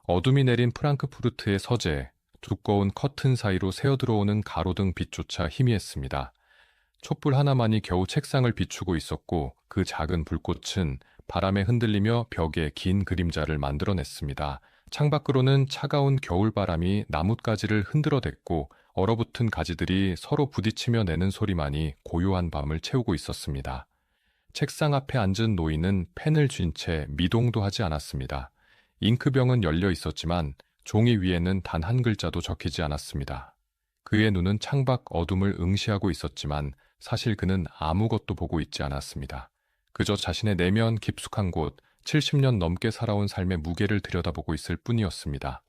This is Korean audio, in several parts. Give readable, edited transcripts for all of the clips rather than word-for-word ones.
어둠이 내린 프랑크푸르트의 서재, 두꺼운 커튼 사이로 새어들어오는 가로등 빛조차 희미했습니다. 촛불 하나만이 겨우 책상을 비추고 있었고 그 작은 불꽃은 바람에 흔들리며 벽에 긴 그림자를 만들어냈습니다. 창밖으로는 차가운 겨울바람이 나뭇가지를 흔들어댔고 얼어붙은 가지들이 서로 부딪히며 내는 소리만이 고요한 밤을 채우고 있었습니다. 책상 앞에 앉은 노인은 펜을 쥔 채 미동도 하지 않았습니다. 잉크병은 열려 있었지만 종이 위에는 단 한 글자도 적히지 않았습니다. 그의 눈은 창밖 어둠을 응시하고 있었지만 사실 그는 아무것도 보고 있지 않았습니다. 그저 자신의 내면 깊숙한 곳, 70년 넘게 살아온 삶의 무게를 들여다보고 있을 뿐이었습니다.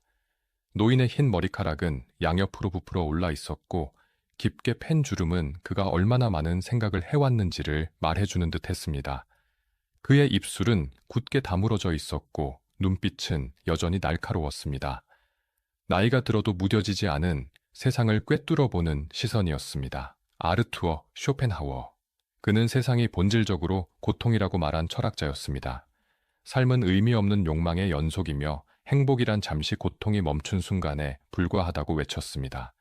노인의 흰 머리카락은 양옆으로 부풀어 올라 있었고 깊게 팬 주름은 그가 얼마나 많은 생각을 해왔는지를 말해주는 듯 했습니다. 그의 입술은 굳게 다물어져 있었고 눈빛은 여전히 날카로웠습니다. 나이가 들어도 무뎌지지 않은 세상을 꿰뚫어보는 시선이었습니다. 아르투어 쇼펜하우어. 그는 세상이 본질적으로 고통이라고 말한 철학자였습니다. 삶은 의미 없는 욕망의 연속이며 행복이란 잠시 고통이 멈춘 순간에 불과하다고 외쳤습니다.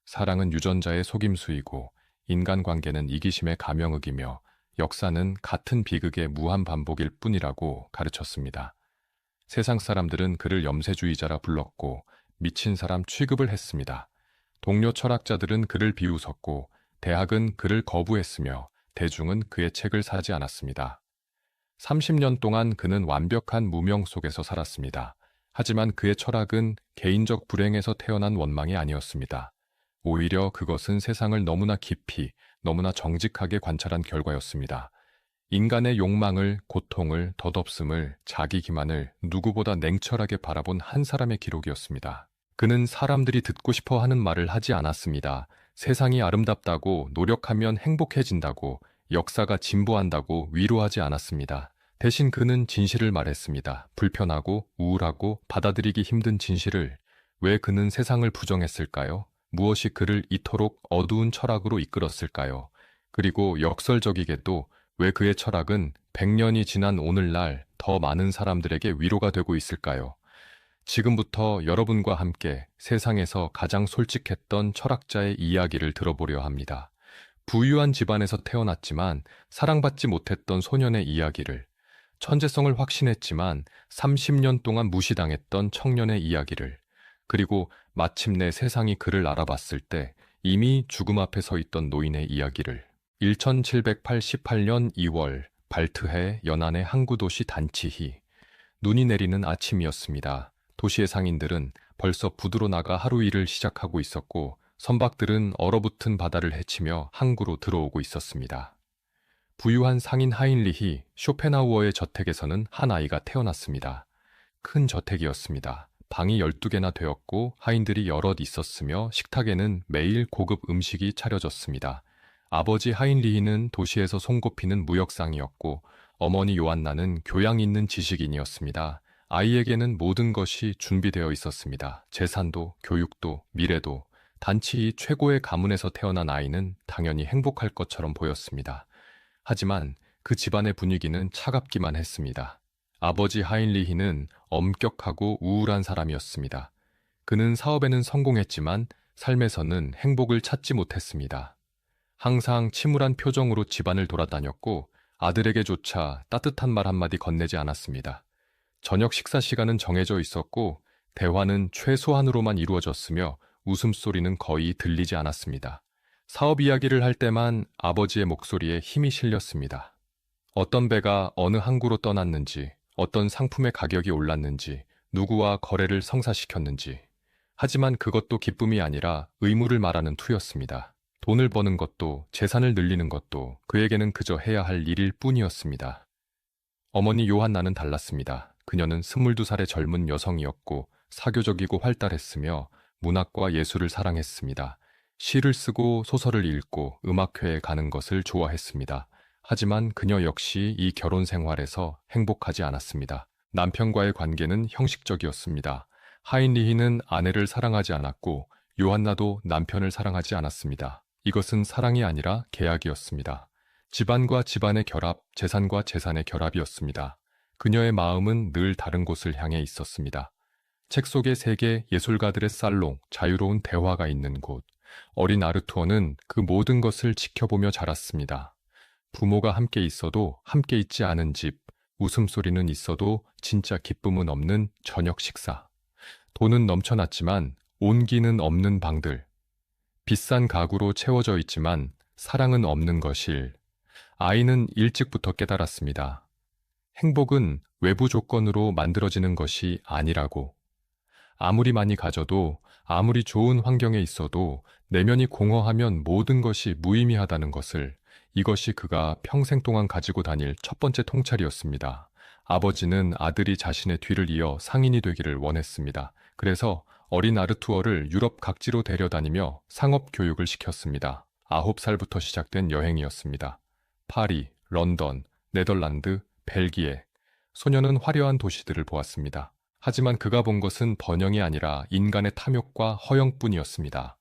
사랑은 유전자의 속임수이고 인간관계는 이기심의 감영흑이며 역사는 같은 비극의 무한 반복일 뿐이라고 가르쳤습니다. 세상 사람들은 그를 염세주의자라 불렀고 미친 사람 취급을 했습니다. 동료 철학자들은 그를 비웃었고 대학은 그를 거부했으며 대중은 그의 책을 사지 않았습니다. 30년 동안 그는 완벽한 무명 속에서 살았습니다. 하지만 그의 철학은 개인적 불행에서 태어난 원망이 아니었습니다. 오히려 그것은 세상을 너무나 깊이, 너무나 정직하게 관찰한 결과였습니다. 인간의 욕망을, 고통을, 덧없음을, 자기 기만을 누구보다 냉철하게 바라본 한 사람의 기록이었습니다. 그는 사람들이 듣고 싶어 하는 말을 하지 않았습니다. 세상이 아름답다고, 노력하면 행복해진다고, 역사가 진보한다고 위로하지 않았습니다. 대신 그는 진실을 말했습니다. 불편하고 우울하고 받아들이기 힘든 진실을. 왜 그는 세상을 부정했을까요? 무엇이 그를 이토록 어두운 철학으로 이끌었을까요? 그리고 역설적이게도 왜 그의 철학은 100년이 지난 오늘날 더 많은 사람들에게 위로가 되고 있을까요? 지금부터 여러분과 함께 세상에서 가장 솔직했던 철학자의 이야기를 들어보려 합니다. 부유한 집안에서 태어났지만 사랑받지 못했던 소년의 이야기를, 천재성을 확신했지만 30년 동안 무시당했던 청년의 이야기를, 그리고 마침내 세상이 그를 알아봤을 때 이미 죽음 앞에 서 있던 노인의 이야기를. 1788년 2월 발트해 연안의 항구 도시 단치히. 눈이 내리는 아침이었습니다. 도시의 상인들은 벌써 부두로 나가 하루 일을 시작하고 있었고 선박들은 얼어붙은 바다를 헤치며 항구로 들어오고 있었습니다. 부유한 상인 하인리히 쇼펜하우어의 저택에서는 한 아이가 태어났습니다. 큰 저택이었습니다. 방이 12개나 되었고 하인들이 여럿 있었으며 식탁에는 매일 고급 음식이 차려졌습니다. 아버지 하인리히는 도시에서 손꼽히는 무역상이었고 어머니 요한나는 교양 있는 지식인이었습니다. 아이에게는 모든 것이 준비되어 있었습니다. 재산도, 교육도, 미래도. 단치 최고의 가문에서 태어난 아이는 당연히 행복할 것처럼 보였습니다. 하지만 그 집안의 분위기는 차갑기만 했습니다. 아버지 하인리히는 엄격하고 우울한 사람이었습니다. 그는 사업에는 성공했지만 삶에서는 행복을 찾지 못했습니다. 항상 침울한 표정으로 집안을 돌아다녔고 아들에게조차 따뜻한 말 한마디 건네지 않았습니다. 저녁 식사 시간은 정해져 있었고 대화는 최소한으로만 이루어졌으며 웃음소리는 거의 들리지 않았습니다. 사업 이야기를 할 때만 아버지의 목소리에 힘이 실렸습니다. 어떤 배가 어느 항구로 떠났는지, 어떤 상품의 가격이 올랐는지, 누구와 거래를 성사시켰는지. 하지만 그것도 기쁨이 아니라 의무를 말하는 투였습니다. 돈을 버는 것도 재산을 늘리는 것도 그에게는 그저 해야 할 일일 뿐이었습니다. 어머니 요한나는 달랐습니다. 그녀는 22살의 젊은 여성이었고 사교적이고 활달했으며 문학과 예술을 사랑했습니다. 시를 쓰고 소설을 읽고 음악회에 가는 것을 좋아했습니다. 하지만 그녀 역시 이 결혼 생활에서 행복하지 않았습니다. 남편과의 관계는 형식적이었습니다. 하인리히는 아내를 사랑하지 않았고 요한나도 남편을 사랑하지 않았습니다. 이것은 사랑이 아니라 계약이었습니다. 집안과 집안의 결합, 재산과 재산의 결합이었습니다. 그녀의 마음은 늘 다른 곳을 향해 있었습니다. 책 속의 세계 예술가들의 살롱, 자유로운 대화가 있는 곳. 어린 아르투어는 그 모든 것을 지켜보며 자랐습니다. 부모가 함께 있어도 함께 있지 않은 집, 웃음소리는 있어도 진짜 기쁨은 없는 저녁 식사. 돈은 넘쳐났지만 온기는 없는 방들. 비싼 가구로 채워져 있지만 사랑은 없는 것일. 아이는 일찍부터 깨달았습니다. 행복은 외부 조건으로 만들어지는 것이 아니라고. 아무리 많이 가져도, 아무리 좋은 환경에 있어도 내면이 공허하면 모든 것이 무의미하다는 것을, 이것이 그가 평생 동안 가지고 다닐 첫 번째 통찰이었습니다. 아버지는 아들이 자신의 뒤를 이어 상인이 되기를 원했습니다. 그래서 어린 아르투어를 유럽 각지로 데려다니며 상업 교육을 시켰습니다. 9살부터 시작된 여행이었습니다. 파리, 런던, 네덜란드, 벨기에. 소녀는 화려한 도시들을 보았습니다. 하지만 그가 본 것은 번영이 아니라 인간의 탐욕과 허영뿐이었습니다.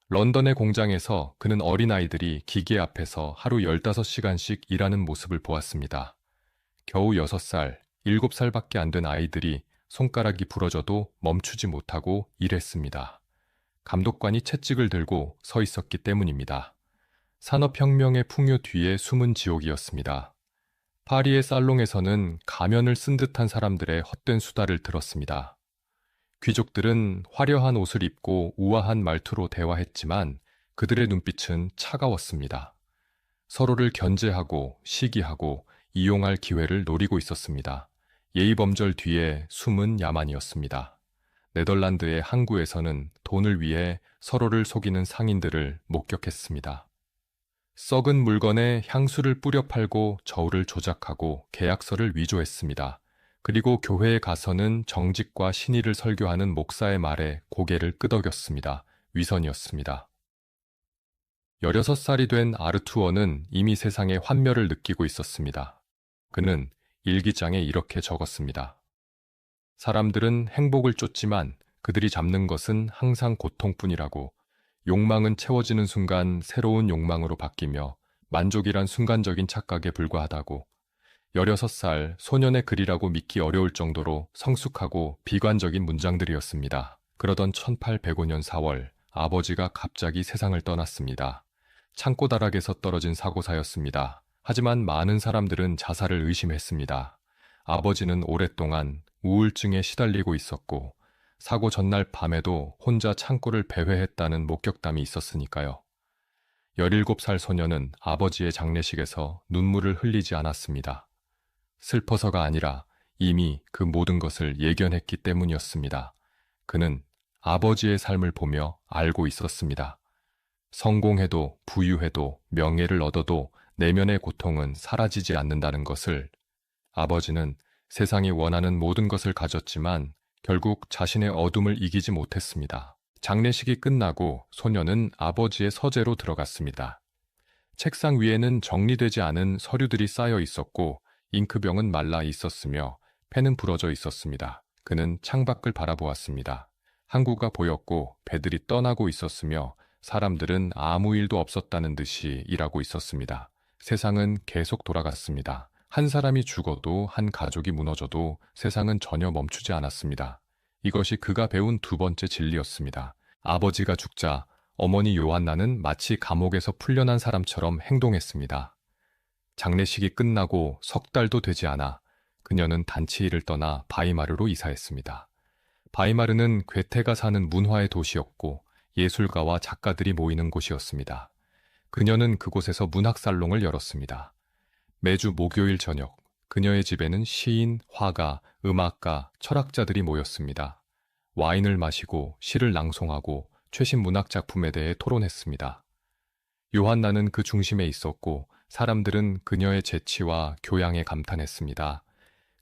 런던의 공장에서 그는 어린아이들이 기계 앞에서 하루 15시간씩 일하는 모습을 보았습니다. 겨우 6살, 7살밖에 안 된 아이들이 손가락이 부러져도 멈추지 못하고 일했습니다. 감독관이 채찍을 들고 서 있었기 때문입니다. 산업혁명의 풍요 뒤에 숨은 지옥이었습니다. 파리의 살롱에서는 가면을 쓴 듯한 사람들의 헛된 수다를 들었습니다. 귀족들은 화려한 옷을 입고 우아한 말투로 대화했지만 그들의 눈빛은 차가웠습니다. 서로를 견제하고 시기하고 이용할 기회를 노리고 있었습니다. 예의범절 뒤에 숨은 야만이었습니다. 네덜란드의 항구에서는 돈을 위해 서로를 속이는 상인들을 목격했습니다. 썩은 물건에 향수를 뿌려 팔고 저울을 조작하고 계약서를 위조했습니다. 그리고 교회에 가서는 정직과 신의를 설교하는 목사의 말에 고개를 끄덕였습니다. 위선이었습니다. 16살이 된 아르투어는 이미 세상의 환멸을 느끼고 있었습니다. 그는 일기장에 이렇게 적었습니다. 사람들은 행복을 쫓지만 그들이 잡는 것은 항상 고통뿐이라고. 욕망은 채워지는 순간 새로운 욕망으로 바뀌며 만족이란 순간적인 착각에 불과하다고. 16살 소년의 글이라고 믿기 어려울 정도로 성숙하고 비관적인 문장들이었습니다. 그러던 1805년 4월 아버지가 갑자기 세상을 떠났습니다. 창고 다락에서 떨어진 사고사였습니다. 하지만 많은 사람들은 자살을 의심했습니다. 아버지는 오랫동안 우울증에 시달리고 있었고 사고 전날 밤에도 혼자 창고를 배회했다는 목격담이 있었으니까요. 17살 소녀는 아버지의 장례식에서 눈물을 흘리지 않았습니다. 슬퍼서가 아니라 이미 그 모든 것을 예견했기 때문이었습니다. 그는 아버지의 삶을 보며 알고 있었습니다. 성공해도 부유해도 명예를 얻어도 내면의 고통은 사라지지 않는다는 것을. 아버지는 세상이 원하는 모든 것을 가졌지만 결국 자신의 어둠을 이기지 못했습니다. 장례식이 끝나고 소녀는 아버지의 서재로 들어갔습니다. 책상 위에는 정리되지 않은 서류들이 쌓여 있었고 잉크병은 말라 있었으며 펜은 부러져 있었습니다. 그는 창밖을 바라보았습니다. 항구가 보였고 배들이 떠나고 있었으며 사람들은 아무 일도 없었다는 듯이 일하고 있었습니다. 세상은 계속 돌아갔습니다. 한 사람이 죽어도 한 가족이 무너져도 세상은 전혀 멈추지 않았습니다. 이것이 그가 배운 두 번째 진리였습니다. 아버지가 죽자 어머니 요한나는 마치 감옥에서 풀려난 사람처럼 행동했습니다. 장례식이 끝나고 석 달도 되지 않아 그녀는 단치일을 떠나 바이마르로 이사했습니다. 바이마르는 괴테가 사는 문화의 도시였고 예술가와 작가들이 모이는 곳이었습니다. 그녀는 그곳에서 문학살롱을 열었습니다. 매주 목요일 저녁, 그녀의 집에는 시인, 화가, 음악가, 철학자들이 모였습니다. 와인을 마시고 시를 낭송하고 최신 문학 작품에 대해 토론했습니다. 요한나는 그 중심에 있었고 사람들은 그녀의 재치와 교양에 감탄했습니다.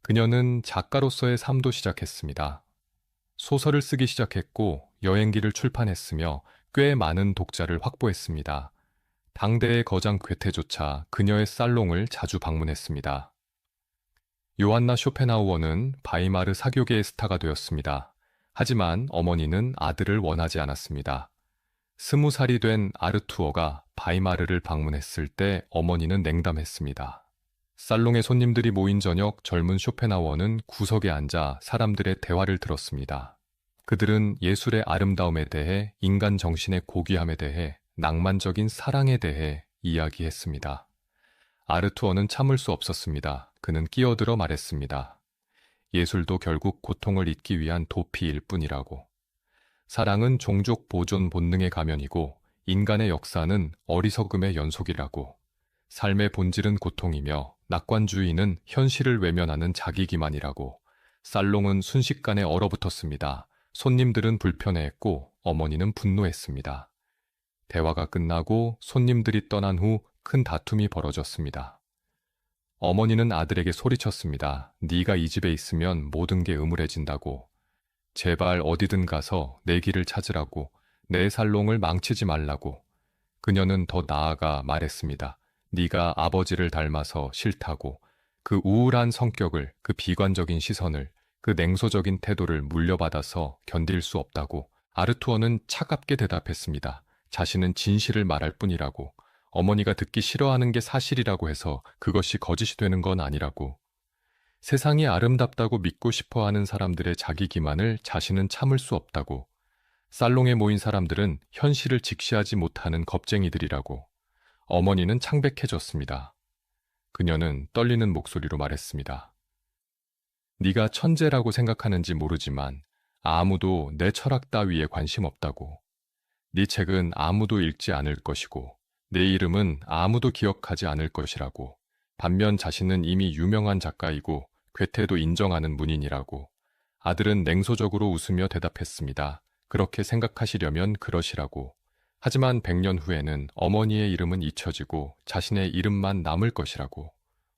그녀는 작가로서의 삶도 시작했습니다. 소설을 쓰기 시작했고 여행기를 출판했으며 꽤 많은 독자를 확보했습니다. 당대의 거장 괴테조차 그녀의 살롱을 자주 방문했습니다. 요한나 쇼펜하우어는 바이마르 사교계의 스타가 되었습니다. 하지만 어머니는 아들을 원하지 않았습니다. 20살이 된 아르투어가 바이마르를 방문했을 때 어머니는 냉담했습니다. 살롱에 손님들이 모인 저녁 젊은 쇼펜하우어는 구석에 앉아 사람들의 대화를 들었습니다. 그들은 예술의 아름다움에 대해, 인간 정신의 고귀함에 대해, 낭만적인 사랑에 대해 이야기했습니다. 아르투어는 참을 수 없었습니다. 그는 끼어들어 말했습니다. 예술도 결국 고통을 잊기 위한 도피일 뿐이라고. 사랑은 종족 보존 본능의 가면이고 인간의 역사는 어리석음의 연속이라고. 삶의 본질은 고통이며 낙관주의는 현실을 외면하는 자기기만이라고. 살롱은 순식간에 얼어붙었습니다. 손님들은 불편해했고 어머니는 분노했습니다. 대화가 끝나고 손님들이 떠난 후 큰 다툼이 벌어졌습니다. 어머니는 아들에게 소리쳤습니다. 네가 이 집에 있으면 모든 게 음울해진다고. 제발 어디든 가서 내 길을 찾으라고. 내 살롱을 망치지 말라고. 그녀는 더 나아가 말했습니다. 네가 아버지를 닮아서 싫다고. 그 우울한 성격을, 그 비관적인 시선을, 그 냉소적인 태도를 물려받아서 견딜 수 없다고. 아르투어는 차갑게 대답했습니다. 자신은 진실을 말할 뿐이라고. 어머니가 듣기 싫어하는 게 사실이라고 해서 그것이 거짓이 되는 건 아니라고. 세상이 아름답다고 믿고 싶어하는 사람들의 자기 기만을 자신은 참을 수 없다고. 살롱에 모인 사람들은 현실을 직시하지 못하는 겁쟁이들이라고. 어머니는 창백해졌습니다. 그녀는 떨리는 목소리로 말했습니다. 네가 천재라고 생각하는지 모르지만 아무도 내 철학 따위에 관심 없다고. 네 책은 아무도 읽지 않을 것이고 내 이름은 아무도 기억하지 않을 것이라고. 반면 자신은 이미 유명한 작가이고 괴테도 인정하는 문인이라고. 아들은 냉소적으로 웃으며 대답했습니다. 그렇게 생각하시려면 그러시라고. 하지만 100년 후에는 어머니의 이름은 잊혀지고 자신의 이름만 남을 것이라고.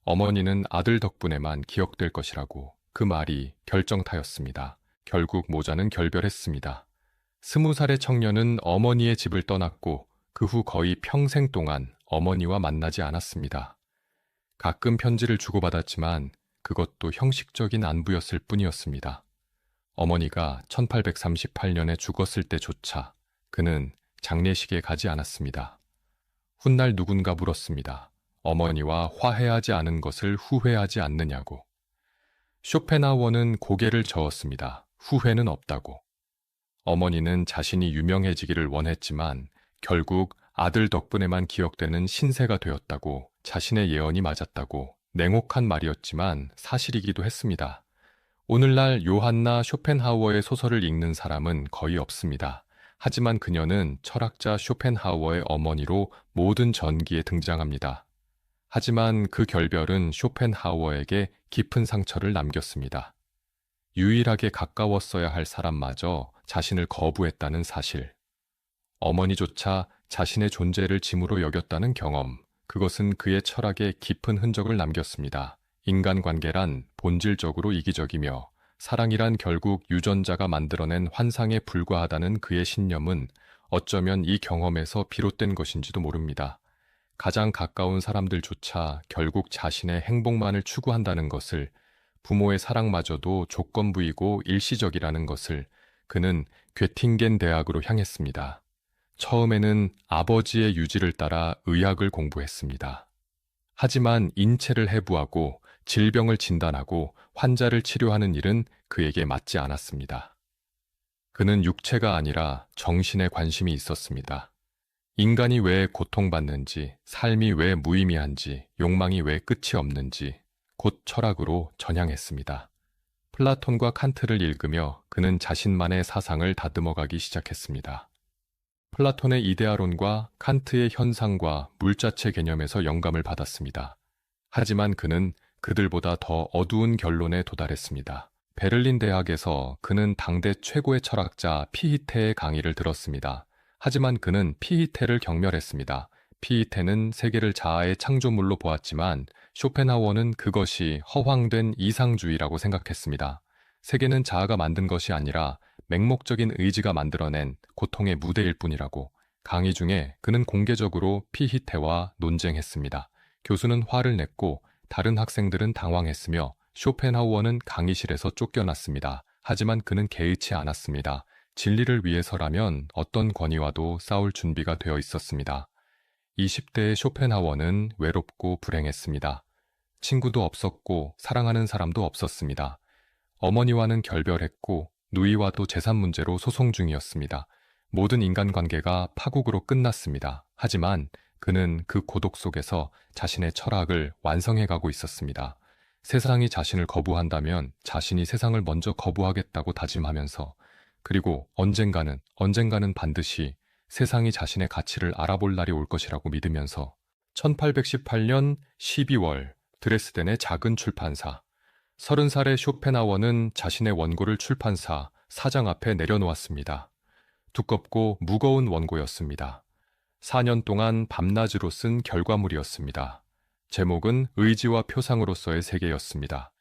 어머니는 아들 덕분에만 기억될 것이라고. 그 말이 결정타였습니다. 결국 모자는 결별했습니다. 20살의 청년은 어머니의 집을 떠났고 그 후 거의 평생 동안 어머니와 만나지 않았습니다. 가끔 편지를 주고받았지만 그것도 형식적인 안부였을 뿐이었습니다. 어머니가 1838년에 죽었을 때조차 그는 장례식에 가지 않았습니다. 훗날 누군가 물었습니다. 어머니와 화해하지 않은 것을 후회하지 않느냐고. 쇼펜하우어는 고개를 저었습니다. 후회는 없다고. 어머니는 자신이 유명해지기를 원했지만 결국 아들 덕분에만 기억되는 신세가 되었다고. 자신의 예언이 맞았다고. 냉혹한 말이었지만 사실이기도 했습니다. 오늘날 요한나 쇼펜하우어의 소설을 읽는 사람은 거의 없습니다. 하지만 그녀는 철학자 쇼펜하우어의 어머니로 모든 전기에 등장합니다. 하지만 그 결별은 쇼펜하우어에게 깊은 상처를 남겼습니다. 유일하게 가까웠어야 할 사람마저 자신을 거부했다는 사실. 어머니조차 자신의 존재를 짐으로 여겼다는 경험. 그것은 그의 철학에 깊은 흔적을 남겼습니다. 인간관계란 본질적으로 이기적이며 사랑이란 결국 유전자가 만들어낸 환상에 불과하다는 그의 신념은 어쩌면 이 경험에서 비롯된 것인지도 모릅니다. 가장 가까운 사람들조차 결국 자신의 행복만을 추구한다는 것을, 부모의 사랑마저도 조건부이고 일시적이라는 것을 그는 괴팅겐 대학으로 향했습니다. 처음에는 아버지의 유지를 따라 의학을 공부했습니다. 하지만 인체를 해부하고 질병을 진단하고 환자를 치료하는 일은 그에게 맞지 않았습니다. 그는 육체가 아니라 정신에 관심이 있었습니다. 인간이 왜 고통받는지, 삶이 왜 무의미한지, 욕망이 왜 끝이 없는지 곧 철학으로 전향했습니다. 플라톤과 칸트를 읽으며 그는 자신만의 사상을 다듬어가기 시작했습니다. 플라톤의 이데아론과 칸트의 현상과 물자체 개념에서 영감을 받았습니다. 하지만 그는 그들보다 더 어두운 결론에 도달했습니다. 베를린 대학에서 그는 당대 최고의 철학자 피히테의 강의를 들었습니다. 하지만 그는 피히테를 경멸했습니다. 피히테는 세계를 자아의 창조물로 보았지만 쇼펜하우어는 그것이 허황된 이상주의라고 생각했습니다. 세계는 자아가 만든 것이 아니라 맹목적인 의지가 만들어낸 고통의 무대일 뿐이라고. 강의 중에 그는 공개적으로 피히테와 논쟁했습니다. 교수는 화를 냈고 다른 학생들은 당황했으며 쇼펜하우어는 강의실에서 쫓겨났습니다. 하지만 그는 개의치 않았습니다. 진리를 위해서라면 어떤 권위와도 싸울 준비가 되어 있었습니다. 20대의 쇼펜하우어는 외롭고 불행했습니다. 친구도 없었고 사랑하는 사람도 없었습니다. 어머니와는 결별했고 누이와도 재산 문제로 소송 중이었습니다. 모든 인간관계가 파국으로 끝났습니다. 하지만 그는 그 고독 속에서 자신의 철학을 완성해가고 있었습니다. 세상이 자신을 거부한다면 자신이 세상을 먼저 거부하겠다고 다짐하면서, 그리고 언젠가는 반드시 세상이 자신의 가치를 알아볼 날이 올 것이라고 믿으면서 1818년 12월 드레스덴의 작은 출판사. 30살의 쇼펜하워는 자신의 원고를 출판사 사장 앞에 내려놓았습니다. 두껍고 무거운 원고였습니다. 4년 동안 밤낮으로 쓴 결과물이었습니다. 제목은 의지와 표상으로서의 세계였습니다.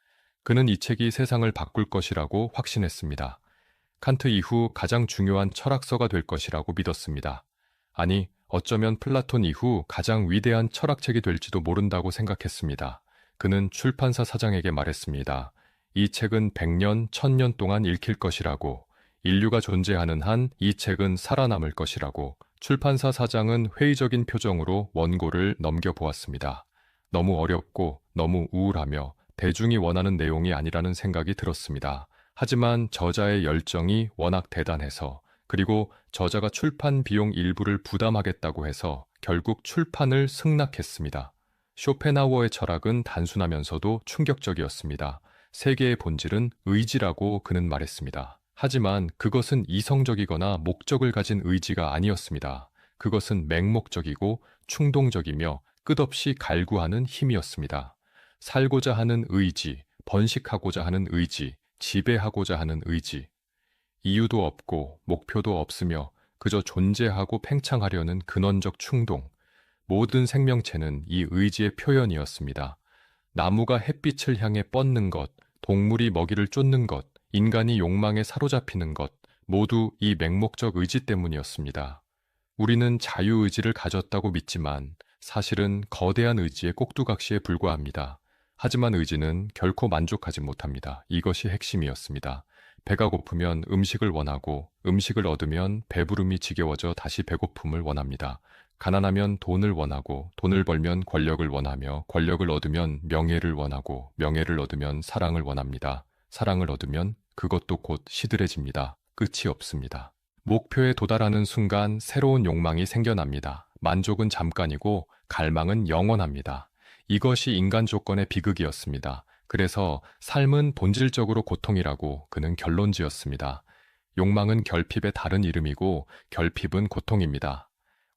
그는 이 책이 세상을 바꿀 것이라고 확신했습니다. 칸트 이후 가장 중요한 철학서가 될 것이라고 믿었습니다. 아니, 어쩌면 플라톤 이후 가장 위대한 철학책이 될지도 모른다고 생각했습니다. 그는 출판사 사장에게 말했습니다. 이 책은 100년, 1000년 동안 읽힐 것이라고, 인류가 존재하는 한 이 책은 살아남을 것이라고. 출판사 사장은 회의적인 표정으로 원고를 넘겨보았습니다. 너무 어렵고 너무 우울하며 대중이 원하는 내용이 아니라는 생각이 들었습니다. 하지만 저자의 열정이 워낙 대단해서, 그리고 저자가 출판 비용 일부를 부담하겠다고 해서 결국 출판을 승낙했습니다. 쇼펜하워의 철학은 단순하면서도 충격적이었습니다. 세계의 본질은 의지라고 그는 말했습니다. 하지만 그것은 이성적이거나 목적을 가진 의지가 아니었습니다. 그것은 맹목적이고 충동적이며 끝없이 갈구하는 힘이었습니다. 살고자 하는 의지, 번식하고자 하는 의지, 지배하고자 하는 의지. 이유도 없고 목표도 없으며 그저 존재하고 팽창하려는 근원적 충동. 모든 생명체는 이 의지의 표현이었습니다. 나무가 햇빛을 향해 뻗는 것, 동물이 먹이를 쫓는 것, 인간이 욕망에 사로잡히는 것, 모두 이 맹목적 의지 때문이었습니다. 우리는 자유의지를 가졌다고 믿지만 사실은 거대한 의지의 꼭두각시에 불과합니다. 하지만 의지는 결코 만족하지 못합니다. 이것이 핵심이었습니다. 배가 고프면 음식을 원하고, 음식을 얻으면 배부름이 지겨워져 다시 배고픔을 원합니다. 가난하면 돈을 원하고, 돈을 벌면 권력을 원하며, 권력을 얻으면 명예를 원하고, 명예를 얻으면 사랑을 원합니다. 사랑을 얻으면 그것도 곧 시들해집니다. 끝이 없습니다. 목표에 도달하는 순간 새로운 욕망이 생겨납니다. 만족은 잠깐이고 갈망은 영원합니다. 이것이 인간 조건의 비극이었습니다. 그래서 삶은 본질적으로 고통이라고 그는 결론지었습니다. 욕망은 결핍의 다른 이름이고 결핍은 고통입니다.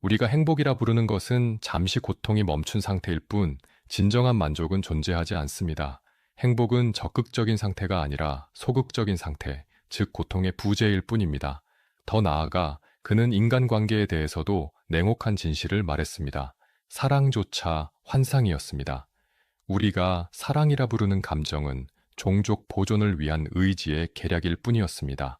우리가 행복이라 부르는 것은 잠시 고통이 멈춘 상태일 뿐 진정한 만족은 존재하지 않습니다. 행복은 적극적인 상태가 아니라 소극적인 상태, 즉 고통의 부재일 뿐입니다. 더 나아가 그는 인간관계에 대해서도 냉혹한 진실을 말했습니다. 사랑조차 환상이었습니다. 우리가 사랑이라 부르는 감정은 종족 보존을 위한 의지의 계략일 뿐이었습니다.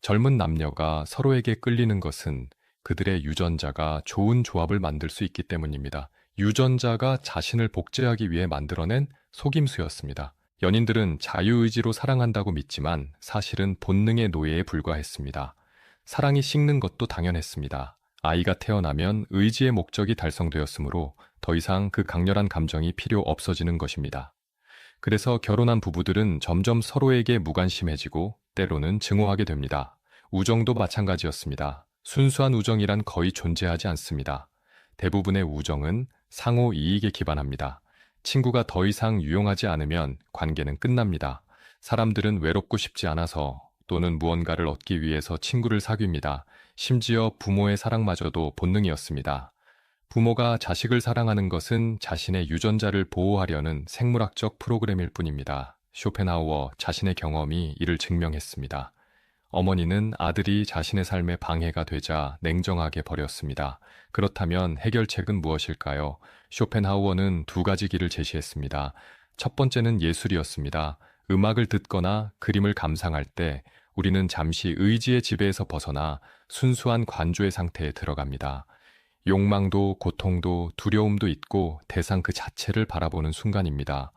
젊은 남녀가 서로에게 끌리는 것은 그들의 유전자가 좋은 조합을 만들 수 있기 때문입니다. 유전자가 자신을 복제하기 위해 만들어낸 속임수였습니다. 연인들은 자유의지로 사랑한다고 믿지만 사실은 본능의 노예에 불과했습니다. 사랑이 식는 것도 당연했습니다. 아이가 태어나면 의지의 목적이 달성되었으므로 더 이상 그 강렬한 감정이 필요 없어지는 것입니다. 그래서 결혼한 부부들은 점점 서로에게 무관심해지고 때로는 증오하게 됩니다. 우정도 마찬가지였습니다. 순수한 우정이란 거의 존재하지 않습니다. 대부분의 우정은 상호 이익에 기반합니다. 친구가 더 이상 유용하지 않으면 관계는 끝납니다. 사람들은 외롭고 싶지 않아서 또는 무언가를 얻기 위해서 친구를 사귀입니다. 심지어 부모의 사랑마저도 본능이었습니다. 부모가 자식을 사랑하는 것은 자신의 유전자를 보호하려는 생물학적 프로그램일 뿐입니다. 쇼펜하우어 자신의 경험이 이를 증명했습니다. 어머니는 아들이 자신의 삶에 방해가 되자 냉정하게 버렸습니다. 그렇다면 해결책은 무엇일까요? 쇼펜하우어는 두 가지 길을 제시했습니다. 첫 번째는 예술이었습니다. 음악을 듣거나 그림을 감상할 때 우리는 잠시 의지의 지배에서 벗어나 순수한 관조의 상태에 들어갑니다. 욕망도 고통도 두려움도 있고 대상 그 자체를 바라보는 순간입니다.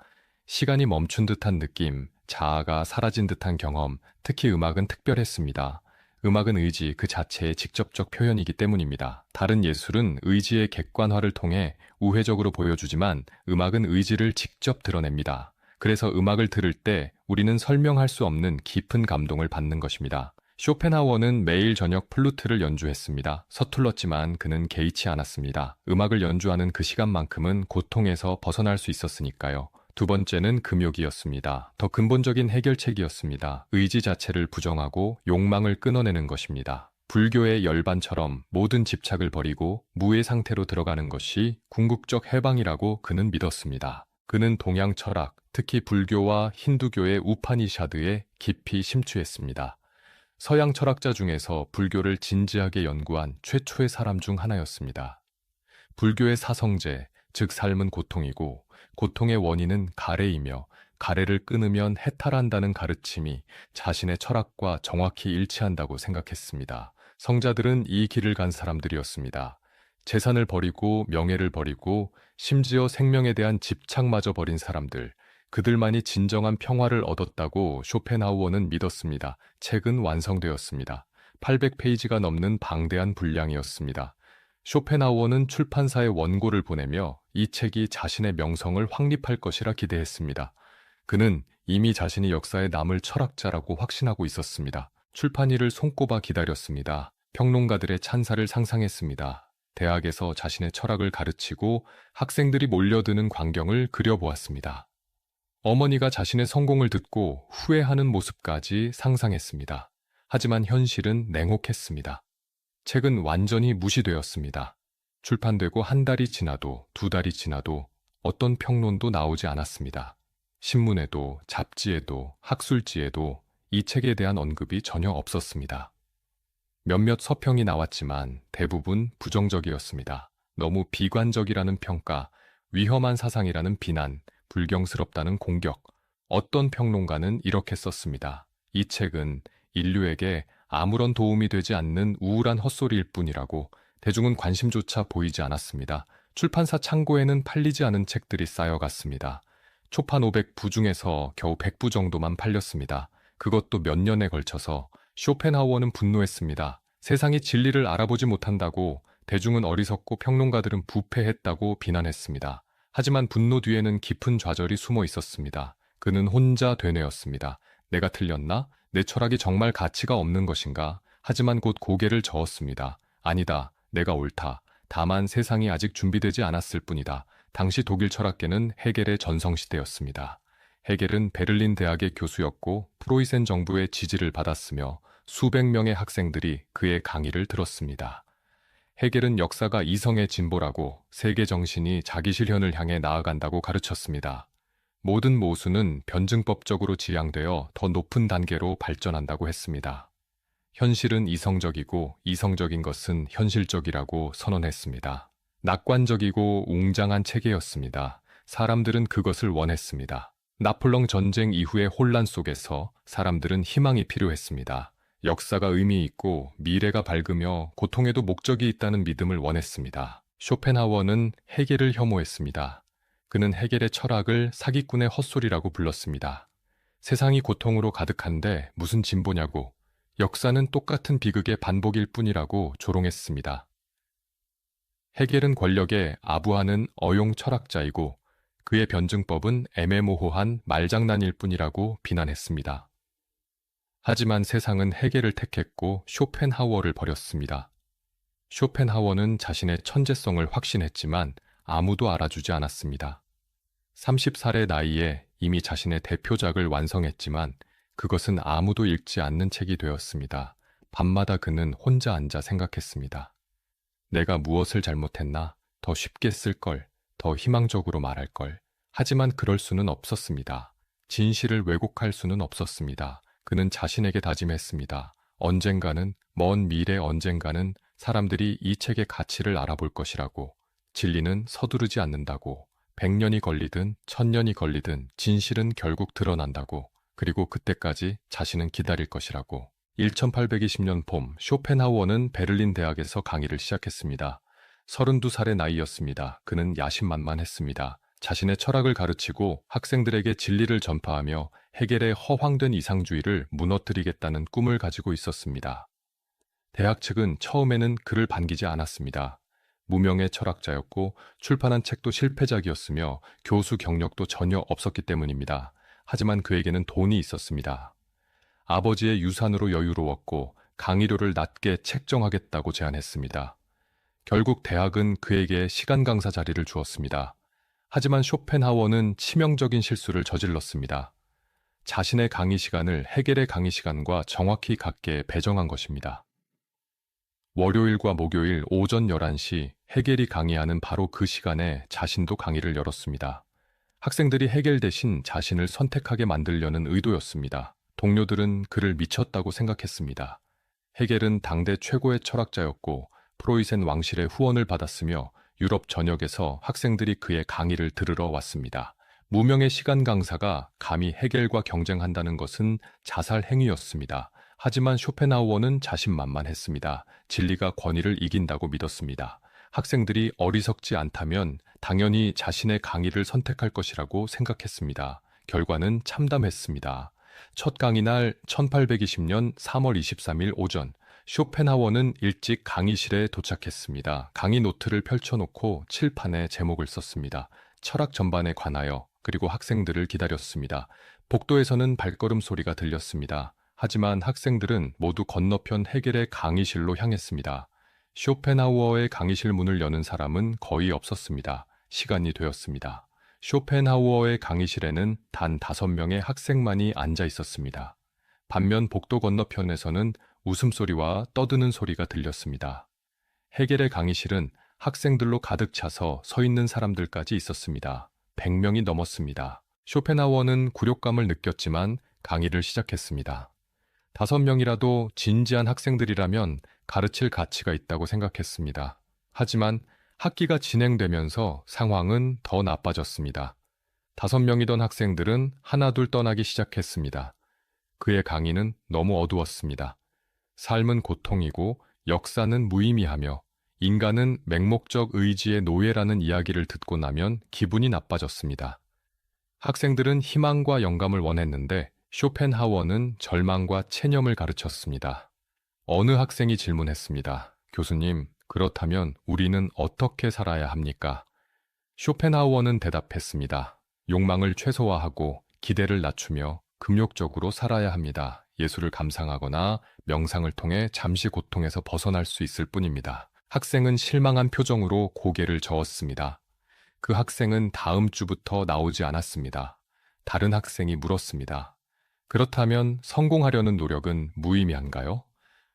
시간이 멈춘 듯한 느낌, 자아가 사라진 듯한 경험, 특히 음악은 특별했습니다. 음악은 의지 그 자체의 직접적 표현이기 때문입니다. 다른 예술은 의지의 객관화를 통해 우회적으로 보여주지만 음악은 의지를 직접 드러냅니다. 그래서 음악을 들을 때 우리는 설명할 수 없는 깊은 감동을 받는 것입니다. 쇼펜하우어는 매일 저녁 플루트를 연주했습니다. 서툴렀지만 그는 개의치 않았습니다. 음악을 연주하는 그 시간만큼은 고통에서 벗어날 수 있었으니까요. 두 번째는 금욕이었습니다. 더 근본적인 해결책이었습니다. 의지 자체를 부정하고 욕망을 끊어내는 것입니다. 불교의 열반처럼 모든 집착을 버리고 무의 상태로 들어가는 것이 궁극적 해방이라고 그는 믿었습니다. 그는 동양 철학, 특히 불교와 힌두교의 우파니샤드에 깊이 심취했습니다. 서양 철학자 중에서 불교를 진지하게 연구한 최초의 사람 중 하나였습니다. 불교의 사성제, 즉 삶은 고통이고 고통의 원인은 가래이며 가래를 끊으면 해탈한다는 가르침이 자신의 철학과 정확히 일치한다고 생각했습니다. 성자들은 이 길을 간 사람들이었습니다. 재산을 버리고 명예를 버리고 심지어 생명에 대한 집착마저 버린 사람들, 그들만이 진정한 평화를 얻었다고 쇼펜하우어는 믿었습니다. 책은 완성되었습니다. 800페이지가 넘는 방대한 분량이었습니다. 쇼펜하우어는 출판사에 원고를 보내며 이 책이 자신의 명성을 확립할 것이라 기대했습니다. 그는 이미 자신이 역사에 남을 철학자라고 확신하고 있었습니다. 출판일을 손꼽아 기다렸습니다. 평론가들의 찬사를 상상했습니다. 대학에서 자신의 철학을 가르치고 학생들이 몰려드는 광경을 그려보았습니다. 어머니가 자신의 성공을 듣고 후회하는 모습까지 상상했습니다. 하지만 현실은 냉혹했습니다. 책은 완전히 무시되었습니다. 출판되고 한 달이 지나도 두 달이 지나도 어떤 평론도 나오지 않았습니다. 신문에도 잡지에도 학술지에도 이 책에 대한 언급이 전혀 없었습니다. 몇몇 서평이 나왔지만 대부분 부정적이었습니다. 너무 비관적이라는 평가, 위험한 사상이라는 비난, 불경스럽다는 공격. 어떤 평론가는 이렇게 썼습니다. 이 책은 인류에게 아무런 도움이 되지 않는 우울한 헛소리일 뿐이라고. 대중은 관심조차 보이지 않았습니다. 출판사 창고에는 팔리지 않은 책들이 쌓여갔습니다. 초판 500부 중에서 겨우 100부 정도만 팔렸습니다. 그것도 몇 년에 걸쳐서. 쇼펜하우어는 분노했습니다. 세상이 진리를 알아보지 못한다고, 대중은 어리석고 평론가들은 부패했다고 비난했습니다. 하지만 분노 뒤에는 깊은 좌절이 숨어 있었습니다. 그는 혼자 되뇌었습니다. 내가 틀렸나? 내 철학이 정말 가치가 없는 것인가? 하지만 곧 고개를 저었습니다. 아니다. 내가 옳다. 다만 세상이 아직 준비되지 않았을 뿐이다. 당시 독일 철학계는 헤겔의 전성시대였습니다. 헤겔은 베를린 대학의 교수였고 프로이센 정부의 지지를 받았으며 수백 명의 학생들이 그의 강의를 들었습니다. 헤겔은 역사가 이성의 진보라고, 세계 정신이 자기 실현을 향해 나아간다고 가르쳤습니다. 모든 모순은 변증법적으로 지향되어 더 높은 단계로 발전한다고 했습니다. 현실은 이성적이고 이성적인 것은 현실적이라고 선언했습니다. 낙관적이고 웅장한 체계였습니다. 사람들은 그것을 원했습니다. 나폴레옹 전쟁 이후의 혼란 속에서 사람들은 희망이 필요했습니다. 역사가 의미 있고 미래가 밝으며 고통에도 목적이 있다는 믿음을 원했습니다. 쇼펜하우어는 헤겔을 혐오했습니다. 그는 헤겔의 철학을 사기꾼의 헛소리라고 불렀습니다. 세상이 고통으로 가득한데 무슨 진보냐고, 역사는 똑같은 비극의 반복일 뿐이라고 조롱했습니다. 헤겔은 권력에 아부하는 어용 철학자이고 그의 변증법은 애매모호한 말장난일 뿐이라고 비난했습니다. 하지만 세상은 헤겔을 택했고 쇼펜하우어를 버렸습니다. 쇼펜하우어는 자신의 천재성을 확신했지만 아무도 알아주지 않았습니다. 30살의 나이에 이미 자신의 대표작을 완성했지만 그것은 아무도 읽지 않는 책이 되었습니다. 밤마다 그는 혼자 앉아 생각했습니다. 내가 무엇을 잘못했나? 더 쉽게 쓸 걸, 더 희망적으로 말할 걸. 하지만 그럴 수는 없었습니다. 진실을 왜곡할 수는 없었습니다. 그는 자신에게 다짐했습니다. 언젠가는, 먼 미래 언젠가는 사람들이 이 책의 가치를 알아볼 것이라고. 진리는 서두르지 않는다고. 100년이 걸리든 1000년이 걸리든 진실은 결국 드러난다고. 그리고 그때까지 자신은 기다릴 것이라고. 1820년 봄, 쇼펜하우어는 베를린 대학에서 강의를 시작했습니다. 32살의 나이였습니다. 그는 야심만만했습니다. 자신의 철학을 가르치고 학생들에게 진리를 전파하며 헤겔의 허황된 이상주의를 무너뜨리겠다는 꿈을 가지고 있었습니다. 대학 측은 처음에는 그를 반기지 않았습니다. 무명의 철학자였고 출판한 책도 실패작이었으며 교수 경력도 전혀 없었기 때문입니다. 하지만 그에게는 돈이 있었습니다. 아버지의 유산으로 여유로웠고 강의료를 낮게 책정하겠다고 제안했습니다. 결국 대학은 그에게 시간 강사 자리를 주었습니다. 하지만 쇼펜하워는 치명적인 실수를 저질렀습니다. 자신의 강의 시간을 헤겔의 강의 시간과 정확히 같게 배정한 것입니다. 월요일과 목요일 오전 11시 헤겔이 강의하는 바로 그 시간에 자신도 강의를 열었습니다. 학생들이 헤겔 대신 자신을 선택하게 만들려는 의도였습니다. 동료들은 그를 미쳤다고 생각했습니다. 헤겔은 당대 최고의 철학자였고 프로이센 왕실의 후원을 받았으며 유럽 전역에서 학생들이 그의 강의를 들으러 왔습니다. 무명의 시간 강사가 감히 헤겔과 경쟁한다는 것은 자살 행위였습니다. 하지만 쇼펜하우어는 자신만만했습니다. 진리가 권위를 이긴다고 믿었습니다. 학생들이 어리석지 않다면 당연히 자신의 강의를 선택할 것이라고 생각했습니다. 결과는 참담했습니다. 첫 강의날 1820년 3월 23일 오전, 쇼펜하워는 일찍 강의실에 도착했습니다. 강의 노트를 펼쳐놓고 칠판에 제목을 썼습니다. 철학 전반에 관하여. 그리고 학생들을 기다렸습니다. 복도에서는 발걸음 소리가 들렸습니다. 하지만 학생들은 모두 건너편 헤겔의 강의실로 향했습니다. 쇼펜하우어의 강의실 문을 여는 사람은 거의 없었습니다. 시간이 되었습니다. 쇼펜하우어의 강의실에는 단 5명의 학생만이 앉아 있었습니다. 반면 복도 건너편에서는 웃음소리와 떠드는 소리가 들렸습니다. 헤겔의 강의실은 학생들로 가득 차서 서 있는 사람들까지 있었습니다. 100명이 넘었습니다. 쇼펜하우어는 굴욕감을 느꼈지만 강의를 시작했습니다. 5명이라도 진지한 학생들이라면 가르칠 가치가 있다고 생각했습니다. 하지만 학기가 진행되면서 상황은 더 나빠졌습니다. 5명이던 학생들은 하나둘 떠나기 시작했습니다. 그의 강의는 너무 어두웠습니다. 삶은 고통이고 역사는 무의미하며 인간은 맹목적 의지의 노예라는 이야기를 듣고 나면 기분이 나빠졌습니다. 학생들은 희망과 영감을 원했는데 쇼펜하우어는 절망과 체념을 가르쳤습니다. 어느 학생이 질문했습니다. 교수님, 그렇다면 우리는 어떻게 살아야 합니까? 쇼펜하우어는 대답했습니다. 욕망을 최소화하고 기대를 낮추며 금욕적으로 살아야 합니다. 예술을 감상하거나 명상을 통해 잠시 고통에서 벗어날 수 있을 뿐입니다. 학생은 실망한 표정으로 고개를 저었습니다. 그 학생은 다음 주부터 나오지 않았습니다. 다른 학생이 물었습니다. 그렇다면 성공하려는 노력은 무의미한가요?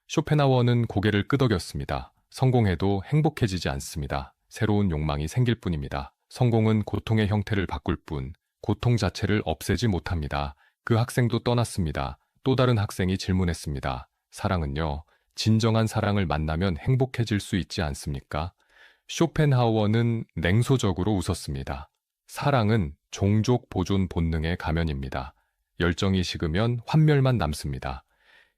쇼펜하우어는 고개를 끄덕였습니다. 성공해도 행복해지지 않습니다. 새로운 욕망이 생길 뿐입니다. 성공은 고통의 형태를 바꿀 뿐, 고통 자체를 없애지 못합니다. 그 학생도 떠났습니다. 또 다른 학생이 질문했습니다. 사랑은요? 진정한 사랑을 만나면 행복해질 수 있지 않습니까? 쇼펜하우어는 냉소적으로 웃었습니다. 사랑은 종족 보존 본능의 가면입니다. 열정이 식으면 환멸만 남습니다.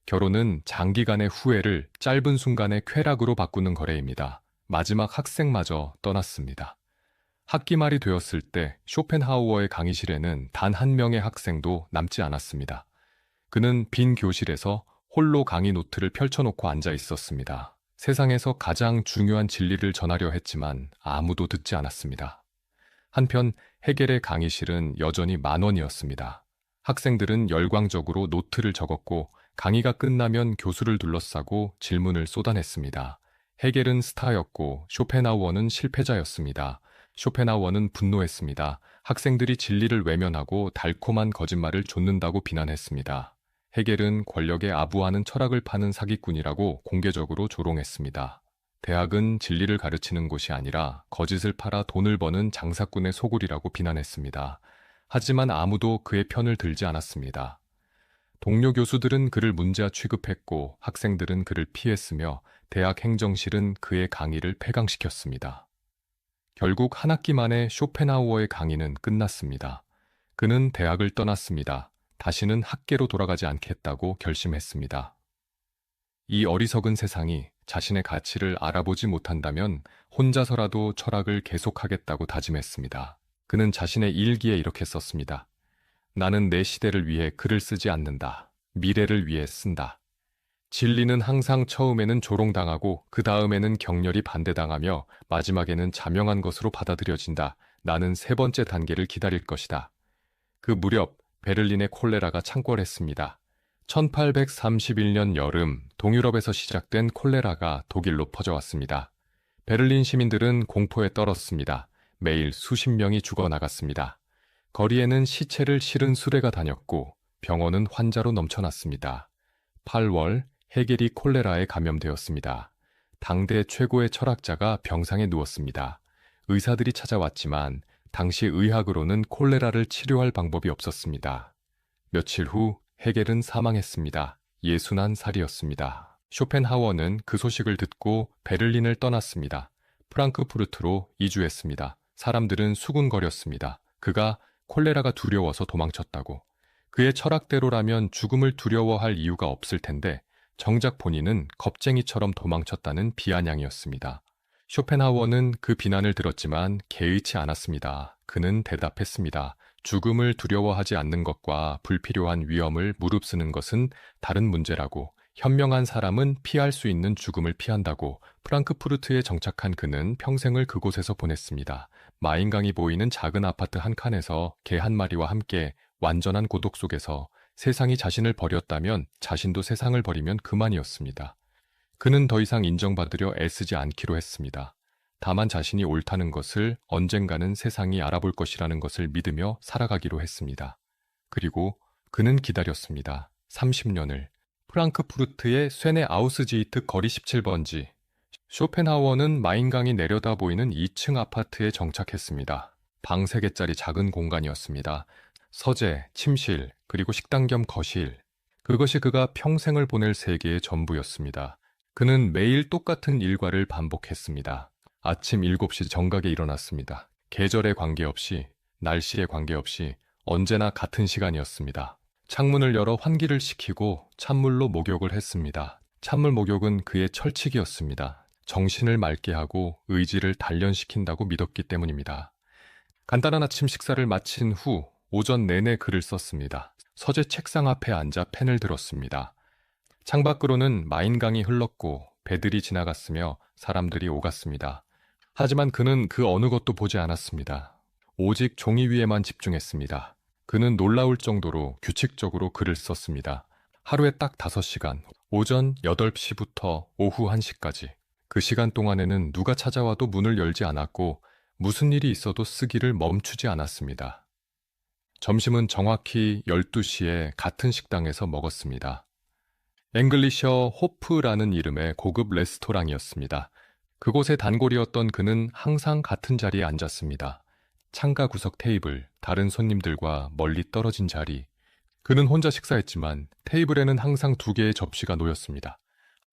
결혼은 장기간의 후회를 짧은 순간의 쾌락으로 바꾸는 거래입니다. 마지막 학생마저 떠났습니다. 학기 말이 되었을 때 쇼펜하우어의 강의실에는 단 한 명의 학생도 남지 않았습니다. 그는 빈 교실에서 홀로 강의 노트를 펼쳐놓고 앉아 있었습니다. 세상에서 가장 중요한 진리를 전하려 했지만 아무도 듣지 않았습니다. 한편 헤겔의 강의실은 여전히 만원이었습니다. 학생들은 열광적으로 노트를 적었고 강의가 끝나면 교수를 둘러싸고 질문을 쏟아냈습니다. 헤겔은 스타였고 쇼펜하우어는 실패자였습니다. 쇼펜하우어는 분노했습니다. 학생들이 진리를 외면하고 달콤한 거짓말을 좇는다고 비난했습니다. 헤겔은 권력에 아부하는 철학을 파는 사기꾼이라고 공개적으로 조롱했습니다. 대학은 진리를 가르치는 곳이 아니라 거짓을 팔아 돈을 버는 장사꾼의 소굴이라고 비난했습니다. 하지만 아무도 그의 편을 들지 않았습니다. 동료 교수들은 그를 문제아 취급했고 학생들은 그를 피했으며 대학 행정실은 그의 강의를 폐강시켰습니다. 결국 한 학기 만에 쇼펜하우어의 강의는 끝났습니다. 그는 대학을 떠났습니다. 다시는 학계로 돌아가지 않겠다고 결심했습니다. 이 어리석은 세상이 자신의 가치를 알아보지 못한다면 혼자서라도 철학을 계속하겠다고 다짐했습니다. 그는 자신의 일기에 이렇게 썼습니다. 나는 내 시대를 위해 글을 쓰지 않는다. 미래를 위해 쓴다. 진리는 항상 처음에는 조롱당하고 그 다음에는 격렬히 반대당하며 마지막에는 자명한 것으로 받아들여진다. 나는 세 번째 단계를 기다릴 것이다. 그 무렵 베를린의 콜레라가 창궐했습니다. 1831년 여름 동유럽에서 시작된 콜레라가 독일로 퍼져왔습니다. 베를린 시민들은 공포에 떨었습니다. 매일 수십 명이 죽어나갔습니다. 거리에는 시체를 실은 수레가 다녔고 병원은 환자로 넘쳐났습니다. 8월 헤겔이 콜레라에 감염되었습니다. 당대 최고의 철학자가 병상에 누웠습니다. 의사들이 찾아왔지만 당시 의학으로는 콜레라를 치료할 방법이 없었습니다. 며칠 후 헤겔은 사망했습니다. 61살이었습니다. 쇼펜하워는 그 소식을 듣고 베를린을 떠났습니다. 프랑크푸르트로 이주했습니다. 사람들은 수군거렸습니다. 그가 콜레라가 두려워서 도망쳤다고. 그의 철학대로라면 죽음을 두려워할 이유가 없을 텐데 정작 본인은 겁쟁이처럼 도망쳤다는 비아냥이었습니다. 쇼펜하워는 그 비난을 들었지만 개의치 않았습니다. 그는 대답했습니다. 죽음을 두려워하지 않는 것과 불필요한 위험을 무릅쓰는 것은 다른 문제라고. 현명한 사람은 피할 수 있는 죽음을 피한다고. 프랑크푸르트에 정착한 그는 평생을 그곳에서 보냈습니다. 마인강이 보이는 작은 아파트 한 칸에서 개 한 마리와 함께 완전한 고독 속에서 세상이 자신을 버렸다면 자신도 세상을 버리면 그만이었습니다. 그는 더 이상 인정받으려 애쓰지 않기로 했습니다. 다만 자신이 옳다는 것을 언젠가는 세상이 알아볼 것이라는 것을 믿으며 살아가기로 했습니다. 그리고 그는 기다렸습니다. 30년을. 프랑크푸르트의 쇠네 아우스지히트 거리 17번지. 쇼펜하워는 마인강이 내려다 보이는 2층 아파트에 정착했습니다. 방 3개짜리 작은 공간이었습니다. 서재, 침실, 그리고 식당 겸 거실. 그것이 그가 평생을 보낼 세계의 전부였습니다. 그는 매일 똑같은 일과를 반복했습니다. 아침 7시 정각에 일어났습니다. 계절에 관계없이, 날씨에 관계없이 언제나 같은 시간이었습니다. 창문을 열어 환기를 시키고 찬물로 목욕을 했습니다. 찬물 목욕은 그의 철칙이었습니다. 정신을 맑게 하고 의지를 단련시킨다고 믿었기 때문입니다. 간단한 아침 식사를 마친 후 오전 내내 글을 썼습니다. 서재 책상 앞에 앉아 펜을 들었습니다. 창밖으로는 마인강이 흘렀고 배들이 지나갔으며 사람들이 오갔습니다. 하지만 그는 그 어느 것도 보지 않았습니다. 오직 종이 위에만 집중했습니다. 그는 놀라울 정도로 규칙적으로 글을 썼습니다. 하루에 딱 5시간, 오전 8시부터 오후 1시까지. 그 시간 동안에는 누가 찾아와도 문을 열지 않았고 무슨 일이 있어도 쓰기를 멈추지 않았습니다. 점심은 정확히 12시에 같은 식당에서 먹었습니다. 앵글리셔 호프라는 이름의 고급 레스토랑이었습니다. 그곳의 단골이었던 그는 항상 같은 자리에 앉았습니다. 창가 구석 테이블, 다른 손님들과 멀리 떨어진 자리. 그는 혼자 식사했지만 테이블에는 항상 2개의 접시가 놓였습니다.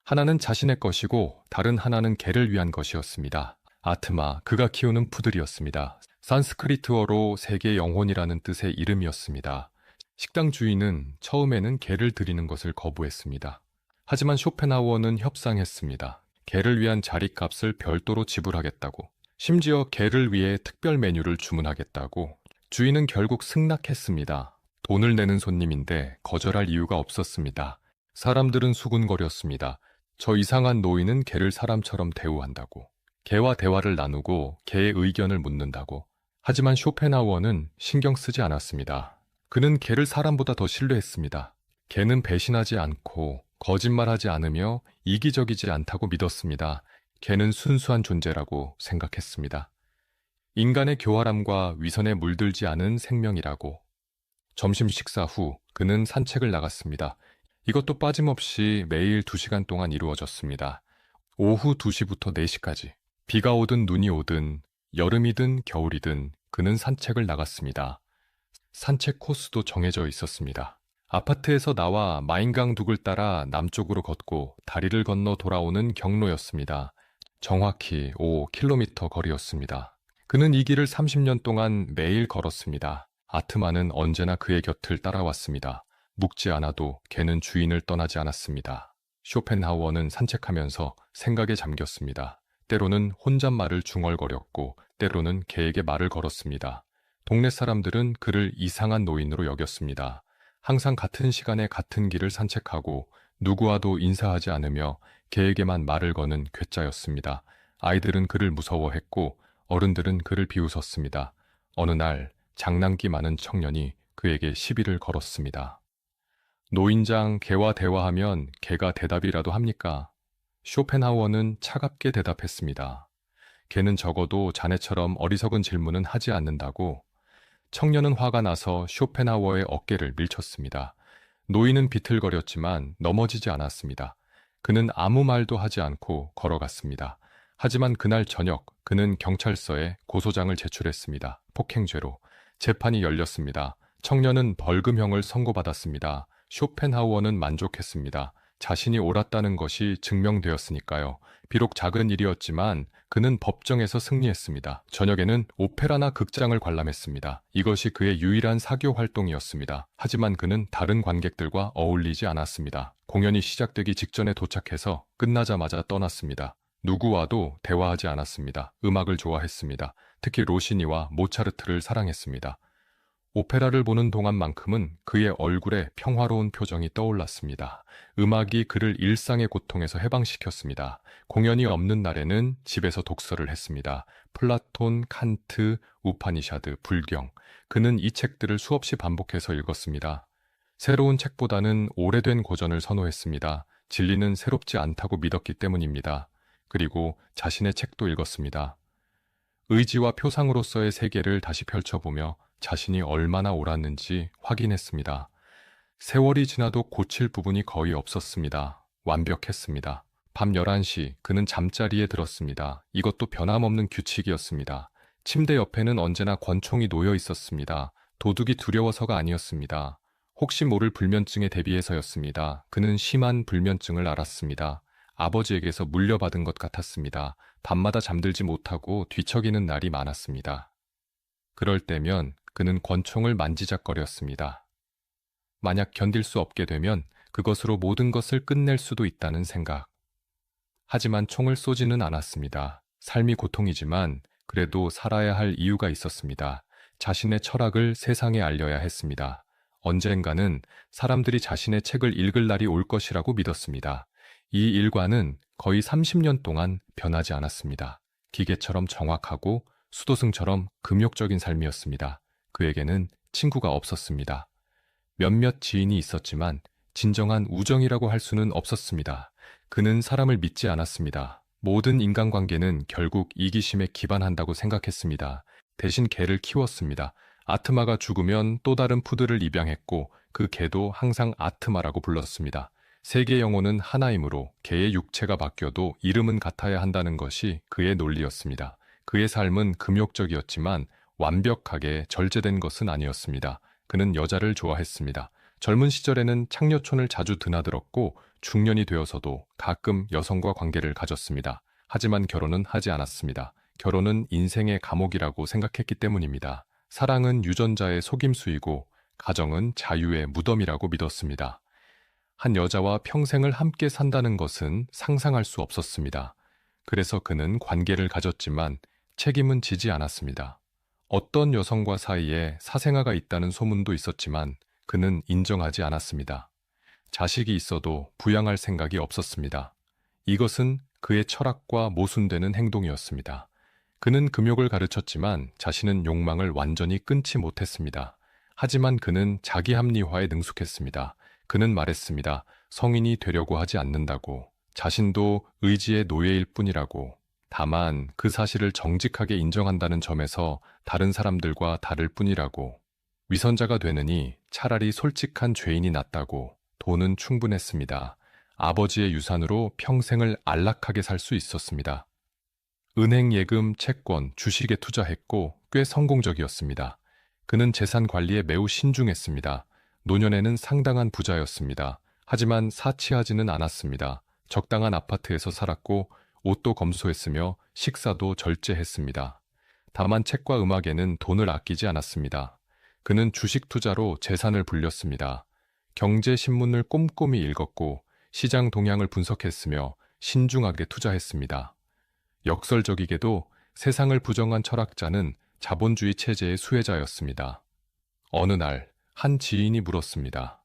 하나는 자신의 것이고 다른 하나는 개를 위한 것이었습니다. 아트마, 그가 키우는 푸들이었습니다. 산스크리트어로 세계 영혼이라는 뜻의 이름이었습니다. 식당 주인은 처음에는 개를 드리는 것을 거부했습니다. 하지만 쇼펜하우어는 협상했습니다. 개를 위한 자리값을 별도로 지불하겠다고. 심지어 개를 위해 특별 메뉴를 주문하겠다고. 주인은 결국 승낙했습니다. 돈을 내는 손님인데 거절할 이유가 없었습니다. 사람들은 수군거렸습니다. 저 이상한 노인은 개를 사람처럼 대우한다고. 개와 대화를 나누고 개의 의견을 묻는다고. 하지만 쇼펜하우어는 신경 쓰지 않았습니다. 그는 개를 사람보다 더 신뢰했습니다. 개는 배신하지 않고 거짓말하지 않으며 이기적이지 않다고 믿었습니다. 개는 순수한 존재라고 생각했습니다. 인간의 교활함과 위선에 물들지 않은 생명이라고. 점심 식사 후 그는 산책을 나갔습니다. 이것도 빠짐없이 매일 2시간 동안 이루어졌습니다. 오후 2시부터 4시까지. 비가 오든 눈이 오든 여름이든 겨울이든 그는 산책을 나갔습니다. 산책 코스도 정해져 있었습니다. 아파트에서 나와 마인강 둑을 따라 남쪽으로 걷고 다리를 건너 돌아오는 경로였습니다. 정확히 5km 거리였습니다. 그는 이 길을 30년 동안 매일 걸었습니다. 아트마는 언제나 그의 곁을 따라왔습니다. 묵지 않아도 개는 주인을 떠나지 않았습니다. 쇼펜하우어는 산책하면서 생각에 잠겼습니다. 때로는 혼잣말을 중얼거렸고 때로는 개에게 말을 걸었습니다. 동네 사람들은 그를 이상한 노인으로 여겼습니다. 항상 같은 시간에 같은 길을 산책하고 누구와도 인사하지 않으며 개에게만 말을 거는 괴짜였습니다. 아이들은 그를 무서워했고 어른들은 그를 비웃었습니다. 어느 날 장난기 많은 청년이 그에게 시비를 걸었습니다. 노인장, 개와 대화하면 개가 대답이라도 합니까? 쇼펜하우어는 차갑게 대답했습니다. 개는 적어도 자네처럼 어리석은 질문은 하지 않는다고. 청년은 화가 나서 쇼펜하우어의 어깨를 밀쳤습니다. 노인은 비틀거렸지만 넘어지지 않았습니다. 그는 아무 말도 하지 않고 걸어갔습니다. 하지만 그날 저녁 그는 경찰서에 고소장을 제출했습니다. 폭행죄로. 재판이 열렸습니다. 청년은 벌금형을 선고받았습니다. 쇼펜하우어는 만족했습니다. 자신이 옳았다는 것이 증명되었으니까요. 비록 작은 일이었지만 그는 법정에서 승리했습니다. 저녁에는 오페라나 극장을 관람했습니다. 이것이 그의 유일한 사교 활동이었습니다. 하지만 그는 다른 관객들과 어울리지 않았습니다. 공연이 시작되기 직전에 도착해서 끝나자마자 떠났습니다. 누구와도 대화하지 않았습니다. 음악을 좋아했습니다. 특히 로시니와 모차르트를 사랑했습니다. 오페라를 보는 동안만큼은 그의 얼굴에 평화로운 표정이 떠올랐습니다. 음악이 그를 일상의 고통에서 해방시켰습니다. 공연이 없는 날에는 집에서 독서를 했습니다. 플라톤, 칸트, 우파니샤드, 불경. 그는 이 책들을 수없이 반복해서 읽었습니다. 새로운 책보다는 오래된 고전을 선호했습니다. 진리는 새롭지 않다고 믿었기 때문입니다. 그리고 자신의 책도 읽었습니다. 의지와 표상으로서의 세계를 다시 펼쳐보며 자신이 얼마나 옳았는지 확인했습니다. 세월이 지나도 고칠 부분이 거의 없었습니다. 완벽했습니다. 밤 11시 그는 잠자리에 들었습니다. 이것도 변함없는 규칙이었습니다. 침대 옆에는 언제나 권총이 놓여 있었습니다. 도둑이 두려워서가 아니었습니다. 혹시 모를 불면증에 대비해서였습니다. 그는 심한 불면증을 앓았습니다. 아버지에게서 물려받은 것 같았습니다. 밤마다 잠들지 못하고 뒤척이는 날이 많았습니다. 그럴 때면 그는 권총을 만지작거렸습니다. 만약 견딜 수 없게 되면 그것으로 모든 것을 끝낼 수도 있다는 생각. 하지만 총을 쏘지는 않았습니다. 삶이 고통이지만 그래도 살아야 할 이유가 있었습니다. 자신의 철학을 세상에 알려야 했습니다. 언젠가는 사람들이 자신의 책을 읽을 날이 올 것이라고 믿었습니다. 이 일과는 거의 30년 동안 변하지 않았습니다. 기계처럼 정확하고 수도승처럼 금욕적인 삶이었습니다. 그에게는 친구가 없었습니다. 몇몇 지인이 있었지만 진정한 우정이라고 할 수는 없었습니다. 그는 사람을 믿지 않았습니다. 모든 인간관계는 결국 이기심에 기반한다고 생각했습니다. 대신 개를 키웠습니다. 아트마가 죽으면 또 다른 푸드를 입양했고 그 개도 항상 아트마라고 불렀습니다. 세계 영혼은 하나이므로 개의 육체가 바뀌어도 이름은 같아야 한다는 것이 그의 논리였습니다. 그의 삶은 금욕적이었지만 완벽하게 절제된 것은 아니었습니다. 그는 여자를 좋아했습니다. 젊은 시절에는 창녀촌을 자주 드나들었고 중년이 되어서도 가끔 여성과 관계를 가졌습니다. 하지만 결혼은 하지 않았습니다. 결혼은 인생의 감옥이라고 생각했기 때문입니다. 사랑은 유전자의 속임수이고 가정은 자유의 무덤이라고 믿었습니다. 한 여자와 평생을 함께 산다는 것은 상상할 수 없었습니다. 그래서 그는 관계를 가졌지만 책임은 지지 않았습니다. 어떤 여성과 사이에 사생아가 있다는 소문도 있었지만 그는 인정하지 않았습니다. 자식이 있어도 부양할 생각이 없었습니다. 이것은 그의 철학과 모순되는 행동이었습니다. 그는 금욕을 가르쳤지만 자신은 욕망을 완전히 끊지 못했습니다. 하지만 그는 자기 합리화에 능숙했습니다. 그는 말했습니다. 성인이 되려고 하지 않는다고. 자신도 의지의 노예일 뿐이라고. 다만 그 사실을 정직하게 인정한다는 점에서 다른 사람들과 다를 뿐이라고. 위선자가 되느니 차라리 솔직한 죄인이 낫다고. 돈은 충분했습니다. 아버지의 유산으로 평생을 안락하게 살 수 있었습니다. 은행 예금, 채권, 주식에 투자했고 꽤 성공적이었습니다. 그는 재산 관리에 매우 신중했습니다. 노년에는 상당한 부자였습니다. 하지만 사치하지는 않았습니다. 적당한 아파트에서 살았고 옷도 검소했으며 식사도 절제했습니다. 다만 책과 음악에는 돈을 아끼지 않았습니다. 그는 주식 투자로 재산을 불렸습니다. 경제신문을 꼼꼼히 읽었고 시장 동향을 분석했으며 신중하게 투자했습니다. 역설적이게도 세상을 부정한 철학자는 자본주의 체제의 수혜자였습니다. 어느 날 한 지인이 물었습니다.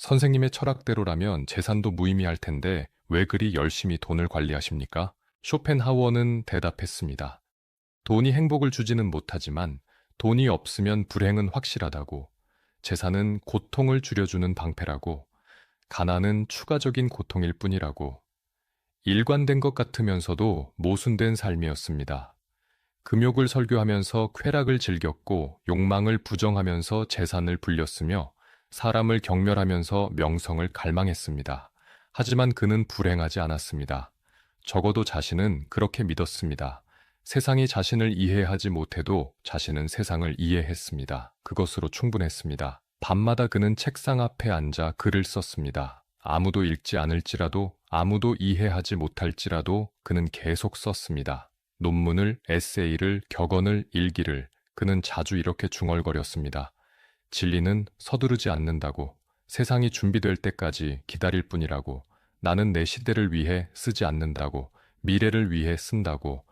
선생님의 철학대로라면 재산도 무의미할 텐데 왜 그리 열심히 돈을 관리하십니까? 쇼펜하우어는 대답했습니다. 돈이 행복을 주지는 못하지만 돈이 없으면 불행은 확실하다고, 재산은 고통을 줄여주는 방패라고, 가난은 추가적인 고통일 뿐이라고. 일관된 것 같으면서도 모순된 삶이었습니다. 금욕을 설교하면서 쾌락을 즐겼고 욕망을 부정하면서 재산을 불렸으며 사람을 경멸하면서 명성을 갈망했습니다. 하지만 그는 불행하지 않았습니다. 적어도 자신은 그렇게 믿었습니다. 세상이 자신을 이해하지 못해도 자신은 세상을 이해했습니다. 그것으로 충분했습니다. 밤마다 그는 책상 앞에 앉아 글을 썼습니다. 아무도 읽지 않을지라도, 아무도 이해하지 못할지라도 그는 계속 썼습니다. 논문을, 에세이를, 격언을, 일기를 그는 자주 이렇게 중얼거렸습니다. 진리는 서두르지 않는다고, 세상이 준비될 때까지 기다릴 뿐이라고, 나는 내 시대를 위해 쓰지 않는다고, 미래를 위해 쓴다고.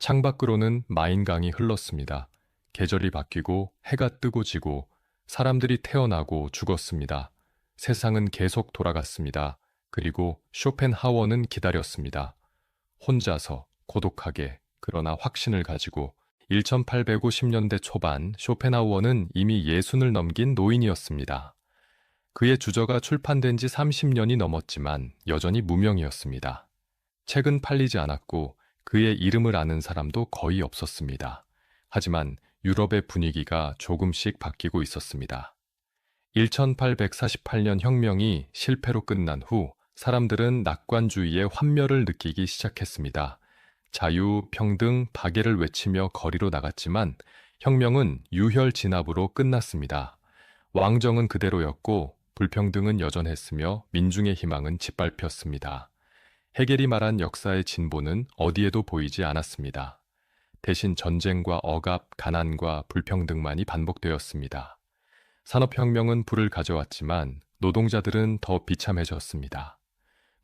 창밖으로는 마인강이 흘렀습니다. 계절이 바뀌고 해가 뜨고 지고 사람들이 태어나고 죽었습니다. 세상은 계속 돌아갔습니다. 그리고 쇼펜하우어는 기다렸습니다. 혼자서 고독하게, 그러나 확신을 가지고. 1850년대 초반 쇼펜하우어는 이미 60을 넘긴 노인이었습니다. 그의 주저가 출판된 지 30년이 넘었지만 여전히 무명이었습니다. 책은 팔리지 않았고 그의 이름을 아는 사람도 거의 없었습니다. 하지만 유럽의 분위기가 조금씩 바뀌고 있었습니다. 1848년 혁명이 실패로 끝난 후 사람들은 낙관주의의 환멸을 느끼기 시작했습니다. 자유, 평등, 박애를 외치며 거리로 나갔지만 혁명은 유혈 진압으로 끝났습니다. 왕정은 그대로였고 불평등은 여전했으며 민중의 희망은 짓밟혔습니다. 헤겔이 말한 역사의 진보는 어디에도 보이지 않았습니다. 대신 전쟁과 억압, 가난과 불평등만이 반복되었습니다. 산업혁명은 불을 가져왔지만 노동자들은 더 비참해졌습니다.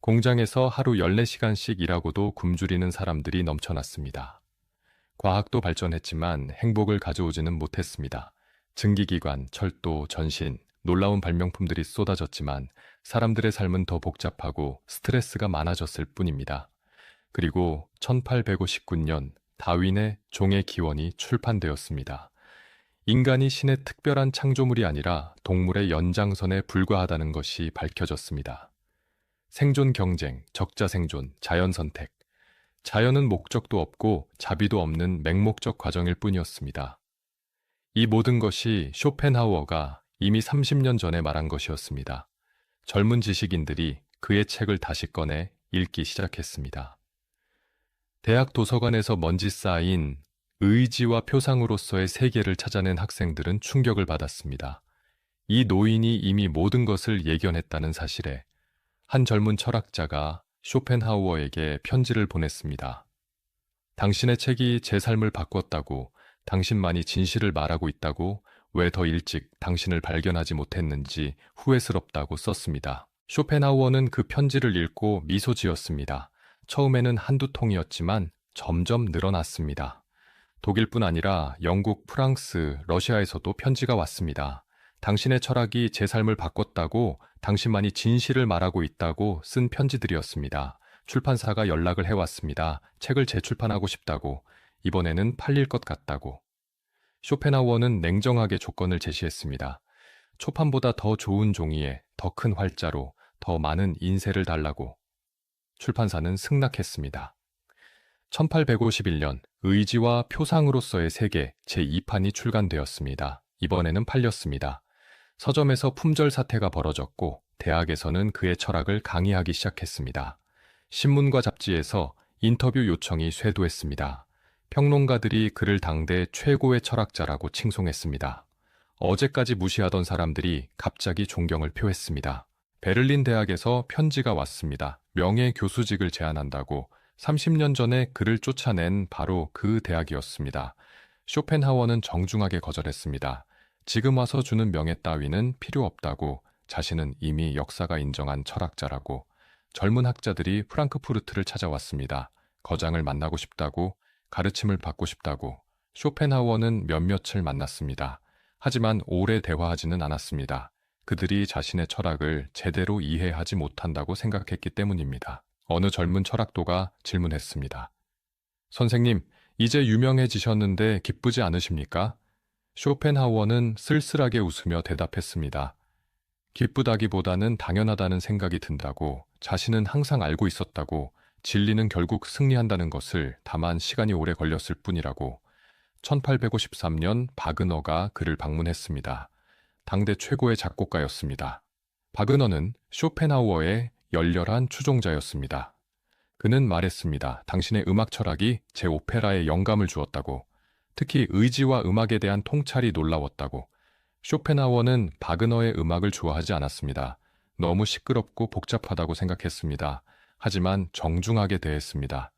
공장에서 하루 14시간씩 일하고도 굶주리는 사람들이 넘쳐났습니다. 과학도 발전했지만 행복을 가져오지는 못했습니다. 증기기관, 철도, 전신, 놀라운 발명품들이 쏟아졌지만 사람들의 삶은 더 복잡하고 스트레스가 많아졌을 뿐입니다. 그리고 1859년 다윈의 종의 기원이 출판되었습니다. 인간이 신의 특별한 창조물이 아니라 동물의 연장선에 불과하다는 것이 밝혀졌습니다. 생존 경쟁, 적자 생존, 자연 선택. 자연은 목적도 없고 자비도 없는 맹목적 과정일 뿐이었습니다. 이 모든 것이 쇼펜하우어가 이미 30년 전에 말한 것이었습니다. 젊은 지식인들이 그의 책을 다시 꺼내 읽기 시작했습니다. 대학 도서관에서 먼지 쌓인 의지와 표상으로서의 세계를 찾아낸 학생들은 충격을 받았습니다. 이 노인이 이미 모든 것을 예견했다는 사실에 한 젊은 철학자가 쇼펜하우어에게 편지를 보냈습니다. 당신의 책이 제 삶을 바꿨다고, 당신만이 진실을 말하고 있다고, 왜 더 일찍 당신을 발견하지 못했는지 후회스럽다고 썼습니다. 쇼펜하우어는 그 편지를 읽고 미소 지었습니다. 처음에는 한두 통이었지만 점점 늘어났습니다. 독일뿐 아니라 영국, 프랑스, 러시아에서도 편지가 왔습니다. 당신의 철학이 제 삶을 바꿨다고, 당신만이 진실을 말하고 있다고 쓴 편지들이었습니다. 출판사가 연락을 해왔습니다. 책을 재출판하고 싶다고, 이번에는 팔릴 것 같다고. 쇼펜하우어는 냉정하게 조건을 제시했습니다. 초판보다 더 좋은 종이에 더 큰 활자로 더 많은 인쇄를 달라고. 출판사는 승낙했습니다. 1851년 의지와 표상으로서의 세계 제2판이 출간되었습니다. 이번에는 팔렸습니다. 서점에서 품절 사태가 벌어졌고 대학에서는 그의 철학을 강의하기 시작했습니다. 신문과 잡지에서 인터뷰 요청이 쇄도했습니다. 평론가들이 그를 당대 최고의 철학자라고 칭송했습니다. 어제까지 무시하던 사람들이 갑자기 존경을 표했습니다. 베를린 대학에서 편지가 왔습니다. 명예 교수직을 제안한다고. 30년 전에 그를 쫓아낸 바로 그 대학이었습니다. 쇼펜하우어는 정중하게 거절했습니다. 지금 와서 주는 명예 따위는 필요 없다고, 자신은 이미 역사가 인정한 철학자라고. 젊은 학자들이 프랑크푸르트를 찾아왔습니다. 거장을 만나고 싶다고, 가르침을 받고 싶다고. 쇼펜하우어는 몇몇을 만났습니다. 하지만 오래 대화하지는 않았습니다. 그들이 자신의 철학을 제대로 이해하지 못한다고 생각했기 때문입니다. 어느 젊은 철학도가 질문했습니다. 선생님, 이제 유명해지셨는데 기쁘지 않으십니까? 쇼펜하우어는 쓸쓸하게 웃으며 대답했습니다. 기쁘다기보다는 당연하다는 생각이 든다고, 자신은 항상 알고 있었다고, 진리는 결국 승리한다는 것을, 다만 시간이 오래 걸렸을 뿐이라고. 1853년 바그너가 그를 방문했습니다. 당대 최고의 작곡가였습니다. 바그너는 쇼펜하우어의 열렬한 추종자였습니다. 그는 말했습니다. 당신의 음악 철학이 제 오페라에 영감을 주었다고, 특히 의지와 음악에 대한 통찰이 놀라웠다고. 쇼펜하우어는 바그너의 음악을 좋아하지 않았습니다. 너무 시끄럽고 복잡하다고 생각했습니다. 하지만 정중하게 대했습니다.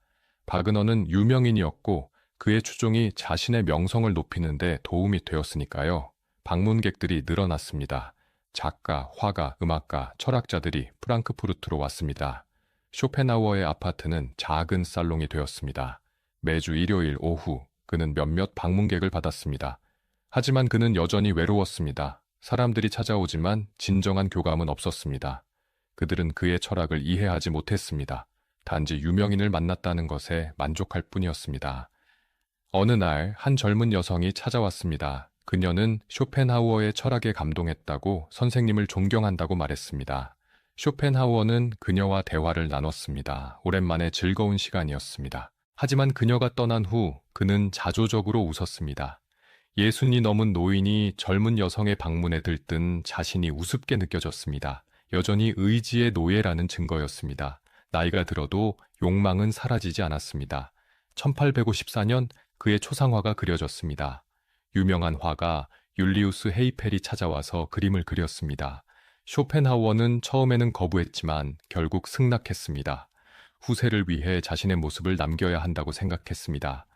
바그너는 유명인이었고 그의 추종이 자신의 명성을 높이는 데 도움이 되었으니까요. 방문객들이 늘어났습니다. 작가, 화가, 음악가, 철학자들이 프랑크푸르트로 왔습니다. 쇼펜하우어의 아파트는 작은 살롱이 되었습니다. 매주 일요일 오후 그는 몇몇 방문객을 받았습니다. 하지만 그는 여전히 외로웠습니다. 사람들이 찾아오지만 진정한 교감은 없었습니다. 그들은 그의 철학을 이해하지 못했습니다. 단지 유명인을 만났다는 것에 만족할 뿐이었습니다. 어느 날 한 젊은 여성이 찾아왔습니다. 그녀는 쇼펜하우어의 철학에 감동했다고, 선생님을 존경한다고 말했습니다. 쇼펜하우어는 그녀와 대화를 나눴습니다. 오랜만에 즐거운 시간이었습니다. 하지만 그녀가 떠난 후 그는 자조적으로 웃었습니다. 60이 넘은 노인이 젊은 여성의 방문에 들뜬 자신이 우습게 느껴졌습니다. 여전히 의지의 노예라는 증거였습니다. 나이가 들어도 욕망은 사라지지 않았습니다. 1854년 그의 초상화가 그려졌습니다. 유명한 화가 율리우스 헤이펠이 찾아와서 그림을 그렸습니다. 쇼펜하우어는 처음에는 거부했지만 결국 승낙했습니다. 후세를 위해 자신의 모습을 남겨야 한다고 생각했습니다.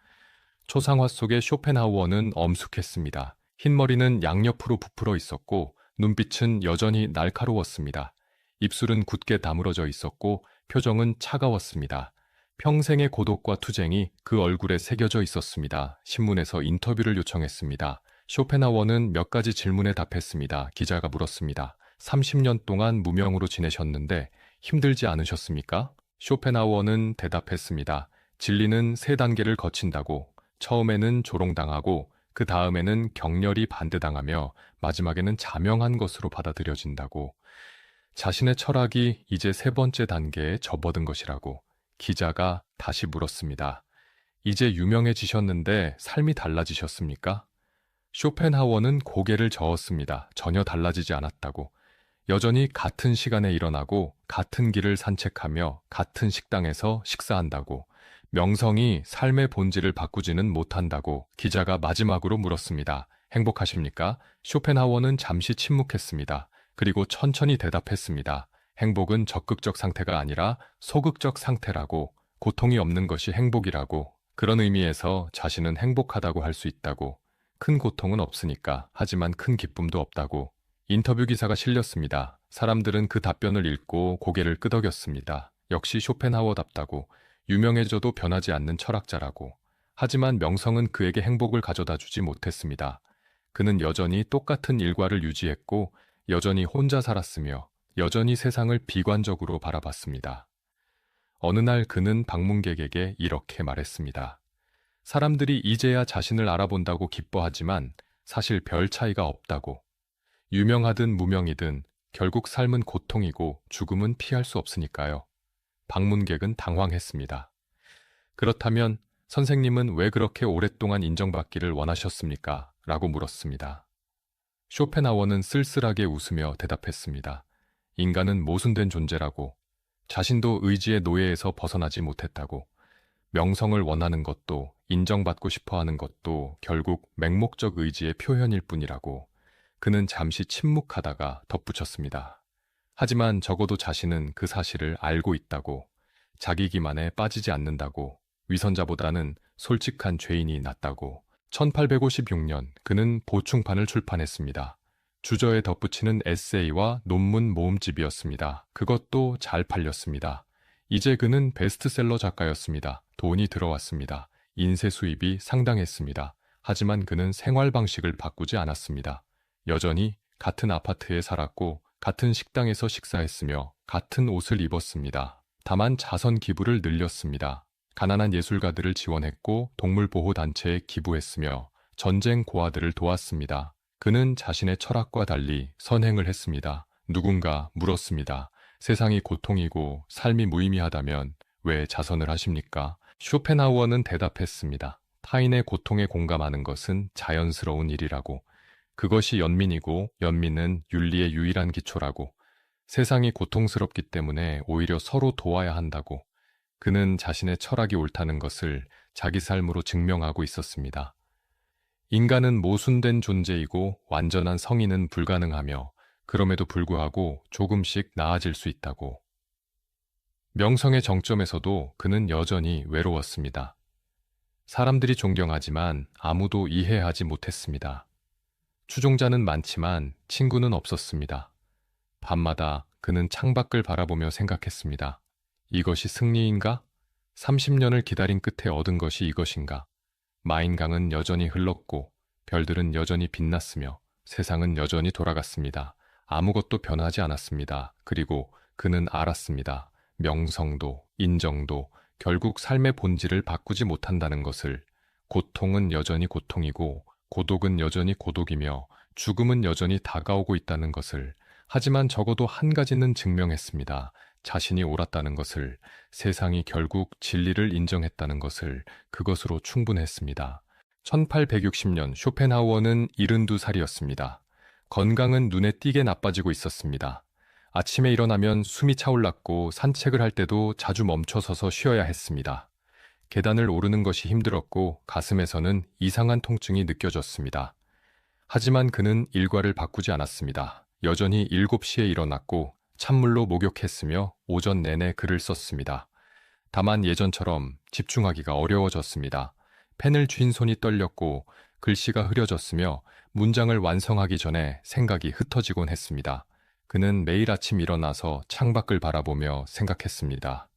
초상화 속의 쇼펜하우어는 엄숙했습니다. 흰머리는 양옆으로 부풀어 있었고 눈빛은 여전히 날카로웠습니다. 입술은 굳게 다물어져 있었고 표정은 차가웠습니다. 평생의 고독과 투쟁이 그 얼굴에 새겨져 있었습니다. 신문에서 인터뷰를 요청했습니다. 쇼펜하우어는 몇 가지 질문에 답했습니다. 기자가 물었습니다. 30년 동안 무명으로 지내셨는데 힘들지 않으셨습니까? 쇼펜하우어는 대답했습니다. 진리는 3단계를 거친다고. 처음에는 조롱당하고 그 다음에는 격렬히 반대당하며 마지막에는 자명한 것으로 받아들여진다고. 자신의 철학이 이제 3번째 단계에 접어든 것이라고. 기자가 다시 물었습니다. 이제 유명해지셨는데 삶이 달라지셨습니까? 쇼펜하우어는 고개를 저었습니다. 전혀 달라지지 않았다고. 여전히 같은 시간에 일어나고 같은 길을 산책하며 같은 식당에서 식사한다고. 명성이 삶의 본질을 바꾸지는 못한다고. 기자가 마지막으로 물었습니다. 행복하십니까? 쇼펜하우어는 잠시 침묵했습니다. 그리고 천천히 대답했습니다. 행복은 적극적 상태가 아니라 소극적 상태라고. 고통이 없는 것이 행복이라고. 그런 의미에서 자신은 행복하다고 할 수 있다고. 큰 고통은 없으니까. 하지만 큰 기쁨도 없다고. 인터뷰 기사가 실렸습니다. 사람들은 그 답변을 읽고 고개를 끄덕였습니다. 역시 쇼펜하우어답다고. 유명해져도 변하지 않는 철학자라고. 하지만 명성은 그에게 행복을 가져다 주지 못했습니다. 그는 여전히 똑같은 일과를 유지했고 여전히 혼자 살았으며 여전히 세상을 비관적으로 바라봤습니다. 어느 날 그는 방문객에게 이렇게 말했습니다. 사람들이 이제야 자신을 알아본다고 기뻐하지만 사실 별 차이가 없다고. 유명하든 무명이든 결국 삶은 고통이고 죽음은 피할 수 없으니까요. 방문객은 당황했습니다. 그렇다면 선생님은 왜 그렇게 오랫동안 인정받기를 원하셨습니까? 라고 물었습니다. 쇼펜하우어는 쓸쓸하게 웃으며 대답했습니다. 인간은 모순된 존재라고. 자신도 의지의 노예에서 벗어나지 못했다고. 명성을 원하는 것도 인정받고 싶어하는 것도 결국 맹목적 의지의 표현일 뿐이라고. 그는 잠시 침묵하다가 덧붙였습니다. 하지만 적어도 자신은 그 사실을 알고 있다고. 자기 기만에 빠지지 않는다고. 위선자보다는 솔직한 죄인이 낫다고. 1856년 그는 보충판을 출판했습니다. 주저에 덧붙이는 에세이와 논문 모음집이었습니다. 그것도 잘 팔렸습니다. 이제 그는 베스트셀러 작가였습니다. 돈이 들어왔습니다. 인쇄 수입이 상당했습니다. 하지만 그는 생활 방식을 바꾸지 않았습니다. 여전히 같은 아파트에 살았고 같은 식당에서 식사했으며 같은 옷을 입었습니다. 다만 자선 기부를 늘렸습니다. 가난한 예술가들을 지원했고 동물보호단체에 기부했으며 전쟁 고아들을 도왔습니다. 그는 자신의 철학과 달리 선행을 했습니다. 누군가 물었습니다. 세상이 고통이고 삶이 무의미하다면 왜 자선을 하십니까? 쇼펜하우어는 대답했습니다. 타인의 고통에 공감하는 것은 자연스러운 일이라고. 그것이 연민이고 연민은 윤리의 유일한 기초라고. 세상이 고통스럽기 때문에 오히려 서로 도와야 한다고. 그는 자신의 철학이 옳다는 것을 자기 삶으로 증명하고 있었습니다. 인간은 모순된 존재이고 완전한 성인은 불가능하며 그럼에도 불구하고 조금씩 나아질 수 있다고. 명성의 정점에서도 그는 여전히 외로웠습니다. 사람들이 존경하지만 아무도 이해하지 못했습니다. 추종자는 많지만 친구는 없었습니다. 밤마다 그는 창밖을 바라보며 생각했습니다. 이것이 승리인가? 30년을 기다린 끝에 얻은 것이 이것인가? 마인강은 여전히 흘렀고 별들은 여전히 빛났으며 세상은 여전히 돌아갔습니다. 아무것도 변하지 않았습니다. 그리고 그는 알았습니다. 명성도 인정도 결국 삶의 본질을 바꾸지 못한다는 것을. 고통은 여전히 고통이고 고독은 여전히 고독이며 죽음은 여전히 다가오고 있다는 것을. 하지만 적어도 한 가지는 증명했습니다. 자신이 옳았다는 것을. 세상이 결국 진리를 인정했다는 것을. 그것으로 충분했습니다. 1860년 쇼펜하우어는 72살이었습니다. 건강은 눈에 띄게 나빠지고 있었습니다. 아침에 일어나면 숨이 차올랐고 산책을 할 때도 자주 멈춰서서 쉬어야 했습니다. 계단을 오르는 것이 힘들었고 가슴에서는 이상한 통증이 느껴졌습니다. 하지만 그는 일과를 바꾸지 않았습니다. 여전히 7시에 일어났고 찬물로 목욕했으며 오전 내내 글을 썼습니다. 다만 예전처럼 집중하기가 어려워졌습니다. 펜을 쥔 손이 떨렸고 글씨가 흐려졌으며 문장을 완성하기 전에 생각이 흩어지곤 했습니다. 그는 매일 아침 일어나서 창밖을 바라보며 생각했습니다.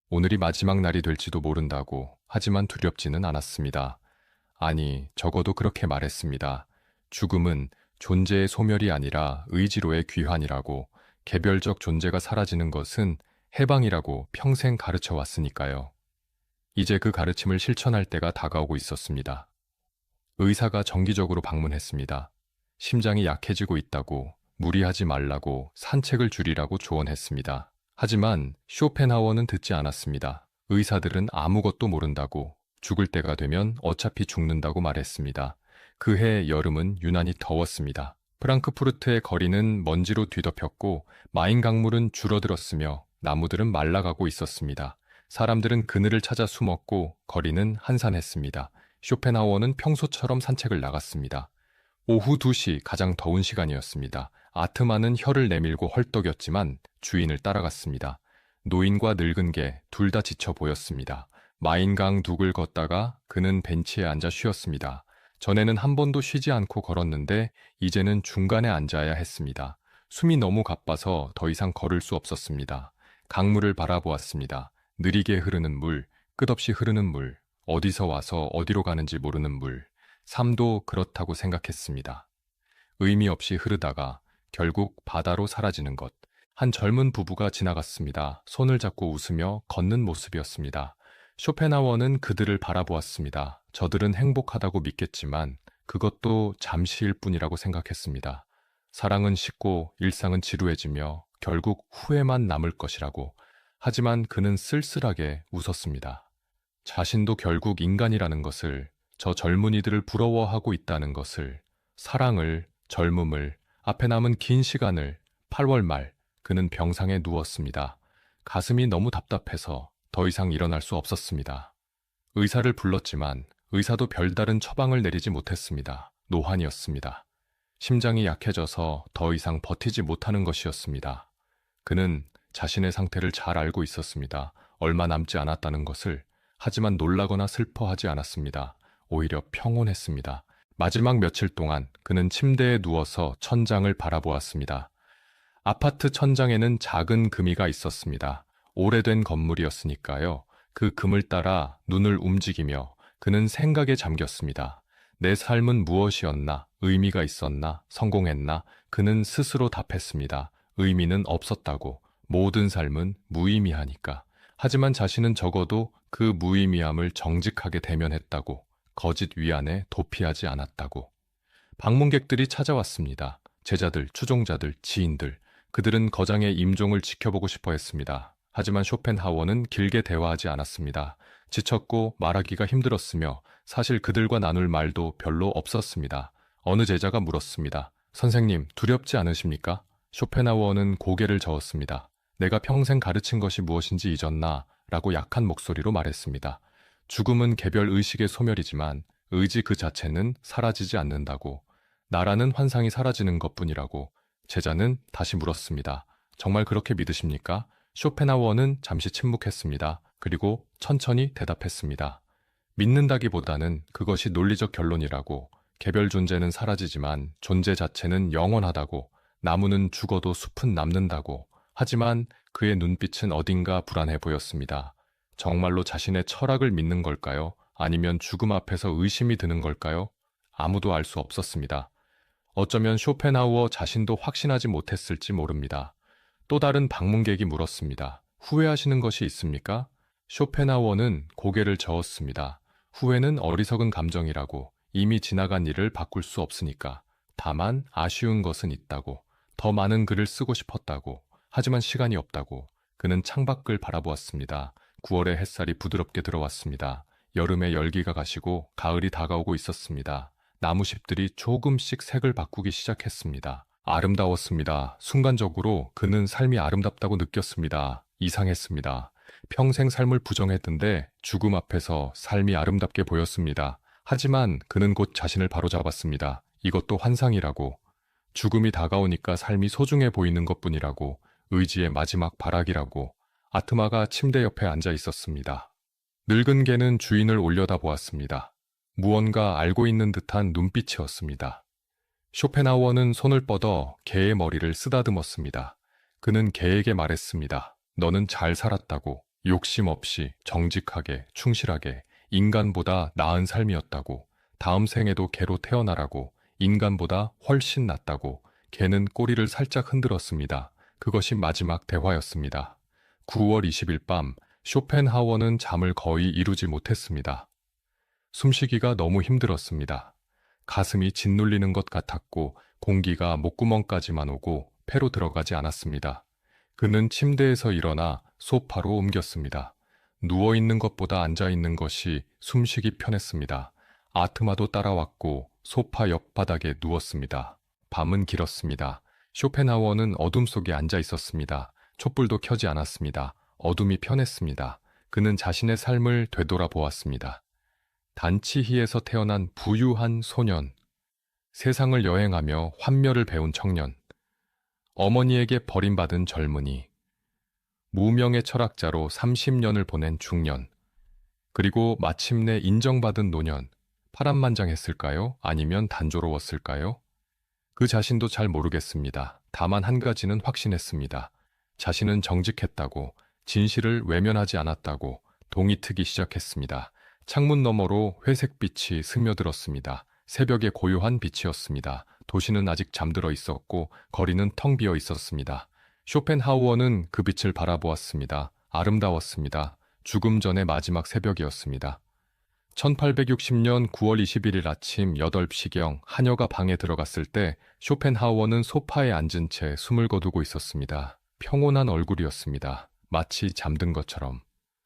오늘이 마지막 날이 될지도 모른다고. 하지만 두렵지는 않았습니다. 아니, 적어도 그렇게 말했습니다. 죽음은 존재의 소멸이 아니라 의지로의 귀환이라고. 개별적 존재가 사라지는 것은 해방이라고 평생 가르쳐 왔으니까요. 이제 그 가르침을 실천할 때가 다가오고 있었습니다. 의사가 정기적으로 방문했습니다. 심장이 약해지고 있다고, 무리하지 말라고, 산책을 줄이라고 조언했습니다. 하지만 쇼펜하우어는 듣지 않았습니다. 의사들은 아무것도 모른다고, 죽을 때가 되면 어차피 죽는다고 말했습니다. 그해 여름은 유난히 더웠습니다. 프랑크푸르트의 거리는 먼지로 뒤덮였고 마인 강물은 줄어들었으며 나무들은 말라가고 있었습니다. 사람들은 그늘을 찾아 숨었고 거리는 한산했습니다. 쇼펜하우어는 평소처럼 산책을 나갔습니다. 오후 2시 가장 더운 시간이었습니다. 아트만은 혀를 내밀고 헐떡였지만 주인을 따라갔습니다. 노인과 늙은 개 둘 다 지쳐 보였습니다. 마인강 둑을 걷다가 그는 벤치에 앉아 쉬었습니다. 전에는 한 번도 쉬지 않고 걸었는데 이제는 중간에 앉아야 했습니다. 숨이 너무 가빠서 더 이상 걸을 수 없었습니다. 강물을 바라보았습니다. 느리게 흐르는 물, 끝없이 흐르는 물, 어디서 와서 어디로 가는지 모르는 물. 삶도 그렇다고 생각했습니다. 의미 없이 흐르다가 결국 바다로 사라지는 것. 한 젊은 부부가 지나갔습니다. 손을 잡고 웃으며 걷는 모습이었습니다. 쇼펜하우어는 그들을 바라보았습니다. 저들은 행복하다고 믿겠지만 그것도 잠시일 뿐이라고 생각했습니다. 사랑은 식고 일상은 지루해지며 결국 후회만 남을 것이라고. 하지만 그는 쓸쓸하게 웃었습니다. 자신도 결국 인간이라는 것을, 저 젊은이들을 부러워하고 있다는 것을, 사랑을, 젊음을, 앞에 남은 긴 시간을. 8월 말 그는 병상에 누웠습니다. 가슴이 너무 답답해서 더 이상 일어날 수 없었습니다. 의사를 불렀지만 의사도 별다른 처방을 내리지 못했습니다. 노환이었습니다. 심장이 약해져서 더 이상 버티지 못하는 것이었습니다. 그는 자신의 상태를 잘 알고 있었습니다. 얼마 남지 않았다는 것을. 하지만 놀라거나 슬퍼하지 않았습니다. 오히려 평온했습니다. 마지막 며칠 동안 그는 침대에 누워서 천장을 바라보았습니다. 아파트 천장에는 작은 금이가 있었습니다. 오래된 건물이었으니까요. 그 금을 따라 눈을 움직이며 그는 생각에 잠겼습니다. 내 삶은 무엇이었나? 의미가 있었나? 성공했나? 그는 스스로 답했습니다. 의미는 없었다고. 모든 삶은 무의미하니까. 하지만 자신은 적어도 그 무의미함을 정직하게 대면했다고. 거짓 위안에 도피하지 않았다고. 방문객들이 찾아왔습니다. 제자들, 추종자들, 지인들. 그들은 거장의 임종을 지켜보고 싶어 했습니다. 하지만 쇼펜하워는 길게 대화하지 않았습니다. 지쳤고 말하기가 힘들었으며 사실 그들과 나눌 말도 별로 없었습니다. 어느 제자가 물었습니다. 선생님, 두렵지 않으십니까? 쇼펜하워는 고개를 저었습니다. 내가 평생 가르친 것이 무엇인지 잊었나? 라고 약한 목소리로 말했습니다. 죽음은 개별 의식의 소멸이지만 의지 그 자체는 사라지지 않는다고. 나라는 환상이 사라지는 것뿐이라고. 제자는 다시 물었습니다. 정말 그렇게 믿으십니까? 쇼펜하워는 잠시 침묵했습니다. 그리고 천천히 대답했습니다. 믿는다기보다는 그것이 논리적 결론이라고. 개별 존재는 사라지지만 존재 자체는 영원하다고. 나무는 죽어도 숲은 남는다고. 하지만 그의 눈빛은 어딘가 불안해 보였습니다. 정말로 자신의 철학을 믿는 걸까요? 아니면 죽음 앞에서 의심이 드는 걸까요? 아무도 알 수 없었습니다. 어쩌면 쇼펜하우어 자신도 확신하지 못했을지 모릅니다. 또 다른 방문객이 물었습니다. 후회하시는 것이 있습니까? 쇼펜하우어는 고개를 저었습니다. 후회는 어리석은 감정이라고. 이미 지나간 일을 바꿀 수 없으니까. 다만 아쉬운 것은 있다고. 더 많은 글을 쓰고 싶었다고. 하지만 시간이 없다고. 그는 창밖을 바라보았습니다. 9월의 햇살이 부드럽게 들어왔습니다. 여름의 열기가 가시고 가을이 다가오고 있었습니다. 나무잎들이 조금씩 색을 바꾸기 시작했습니다. 아름다웠습니다. 순간적으로 그는 삶이 아름답다고 느꼈습니다. 이상했습니다. 평생 삶을 부정했는데 죽음 앞에서 삶이 아름답게 보였습니다. 하지만 그는 곧 자신을 바로잡았습니다. 이것도 환상이라고. 죽음이 다가오니까 삶이 소중해 보이는 것뿐이라고. 의지의 마지막 발악이라고. 아트마가 침대 옆에 앉아 있었습니다. 늙은 개는 주인을 올려다보았습니다. 무언가 알고 있는 듯한 눈빛이었습니다. 쇼펜하우어는 손을 뻗어 개의 머리를 쓰다듬었습니다. 그는 개에게 말했습니다. 너는 잘 살았다고. 욕심 없이 정직하게 충실하게 인간보다 나은 삶이었다고. 다음 생에도 개로 태어나라고. 인간보다 훨씬 낫다고. 개는 꼬리를 살짝 흔들었습니다. 그것이 마지막 대화였습니다. 9월 20일 밤 쇼펜하우어는 잠을 거의 이루지 못했습니다. 숨쉬기가 너무 힘들었습니다. 가슴이 짓눌리는 것 같았고 공기가 목구멍까지만 오고 폐로 들어가지 않았습니다. 그는 침대에서 일어나 소파로 옮겼습니다. 누워있는 것보다 앉아있는 것이 숨쉬기 편했습니다. 아트마도 따라왔고 소파 옆바닥에 누웠습니다. 밤은 길었습니다. 쇼펜하우어는 어둠 속에 앉아 있었습니다. 촛불도 켜지 않았습니다. 어둠이 편했습니다. 그는 자신의 삶을 되돌아보았습니다. 단치히에서 태어난 부유한 소년, 세상을 여행하며 환멸을 배운 청년, 어머니에게 버림받은 젊은이, 무명의 철학자로 30년을 보낸 중년, 그리고 마침내 인정받은 노년. 파란만장했을까요? 아니면 단조로웠을까요? 그 자신도 잘 모르겠습니다. 다만 한 가지는 확신했습니다. 자신은 정직했다고, 진실을 외면하지 않았다고. 동이 트기 시작했습니다. 창문 너머로 회색빛이 스며들었습니다. 새벽의 고요한 빛이었습니다. 도시는 아직 잠들어 있었고 거리는 텅 비어 있었습니다. 쇼펜하우어는 그 빛을 바라보았습니다. 아름다웠습니다. 죽음 전의 마지막 새벽이었습니다. 1860년 9월 21일 아침 8시경 하녀가 방에 들어갔을 때 쇼펜하우어는 소파에 앉은 채 숨을 거두고 있었습니다. 평온한 얼굴이었습니다. 마치 잠든 것처럼.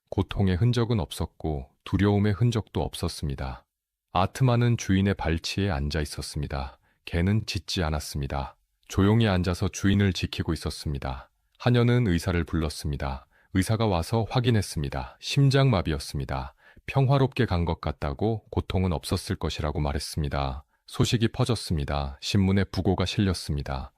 고통의 흔적은 없었고 두려움의 흔적도 없었습니다. 아트마는 주인의 발치에 앉아 있었습니다. 개는 짖지 않았습니다. 조용히 앉아서 주인을 지키고 있었습니다. 하녀는 의사를 불렀습니다. 의사가 와서 확인했습니다. 심장마비였습니다. 평화롭게 간 것 같다고, 고통은 없었을 것이라고 말했습니다. 소식이 퍼졌습니다. 신문에 부고가 실렸습니다.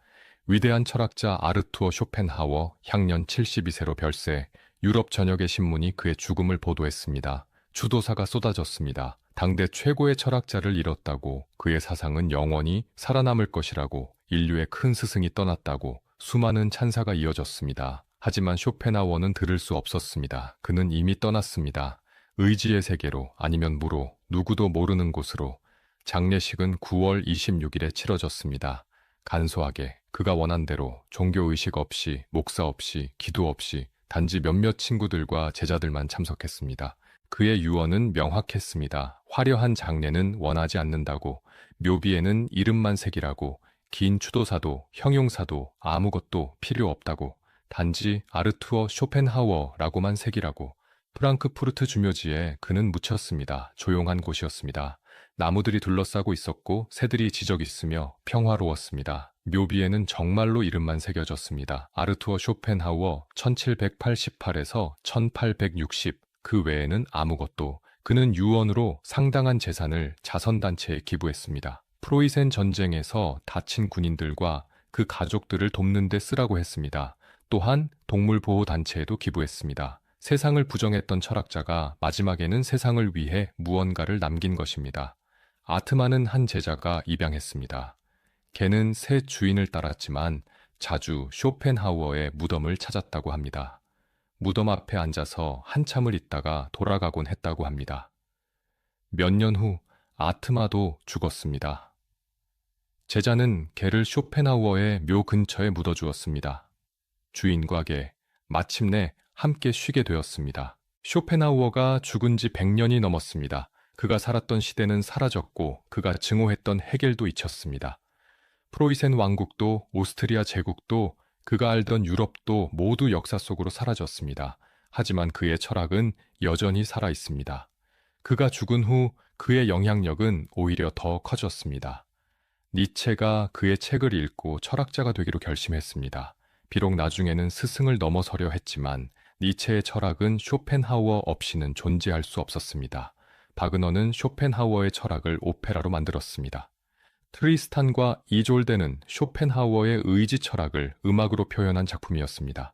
위대한 철학자 아르투어 쇼펜하워 향년 72세로 별세. 유럽 전역의 신문이 그의 죽음을 보도했습니다. 추도사가 쏟아졌습니다. 당대 최고의 철학자를 잃었다고, 그의 사상은 영원히 살아남을 것이라고, 인류의 큰 스승이 떠났다고, 수많은 찬사가 이어졌습니다. 하지만 쇼펜하워는 들을 수 없었습니다. 그는 이미 떠났습니다. 의지의 세계로, 아니면 무로, 누구도 모르는 곳으로. 장례식은 9월 26일에 치러졌습니다. 간소하게 그가 원한 대로 종교의식 없이, 목사 없이, 기도 없이 단지 몇몇 친구들과 제자들만 참석했습니다. 그의 유언은 명확했습니다. 화려한 장례는 원하지 않는다고, 묘비에는 이름만 새기라고, 긴 추도사도 형용사도 아무것도 필요 없다고, 단지 아르투어 쇼펜하우어라고만 새기라고. 프랑크푸르트 주묘지에 그는 묻혔습니다. 조용한 곳이었습니다. 나무들이 둘러싸고 있었고 새들이 지저귀쓰며 평화로웠습니다. 묘비에는 정말로 이름만 새겨졌습니다. 아르투어 쇼펜하우어 1788에서 1860. 그 외에는 아무것도. 그는 유언으로 상당한 재산을 자선단체에 기부했습니다. 프로이센 전쟁에서 다친 군인들과 그 가족들을 돕는 데 쓰라고 했습니다. 또한 동물보호단체에도 기부했습니다. 세상을 부정했던 철학자가 마지막에는 세상을 위해 무언가를 남긴 것입니다. 아트만은 한 제자가 입양했습니다. 개는 새 주인을 따랐지만 자주 쇼펜하우어의 무덤을 찾았다고 합니다. 무덤 앞에 앉아서 한참을 있다가 돌아가곤 했다고 합니다. 몇 년 후 아트마도 죽었습니다. 제자는 개를 쇼펜하우어의 묘 근처에 묻어주었습니다. 주인과 개, 마침내 함께 쉬게 되었습니다. 쇼펜하우어가 죽은 지 100년이 넘었습니다. 그가 살았던 시대는 사라졌고 그가 증오했던 헤겔도 잊혔습니다. 프로이센 왕국도 오스트리아 제국도 그가 알던 유럽도 모두 역사 속으로 사라졌습니다. 하지만 그의 철학은 여전히 살아있습니다. 그가 죽은 후 그의 영향력은 오히려 더 커졌습니다. 니체가 그의 책을 읽고 철학자가 되기로 결심했습니다. 비록 나중에는 스승을 넘어서려 했지만 니체의 철학은 쇼펜하우어 없이는 존재할 수 없었습니다. 바그너는 쇼펜하우어의 철학을 오페라로 만들었습니다. 트리스탄과 이졸데는 쇼펜하우어의 의지 철학을 음악으로 표현한 작품이었습니다.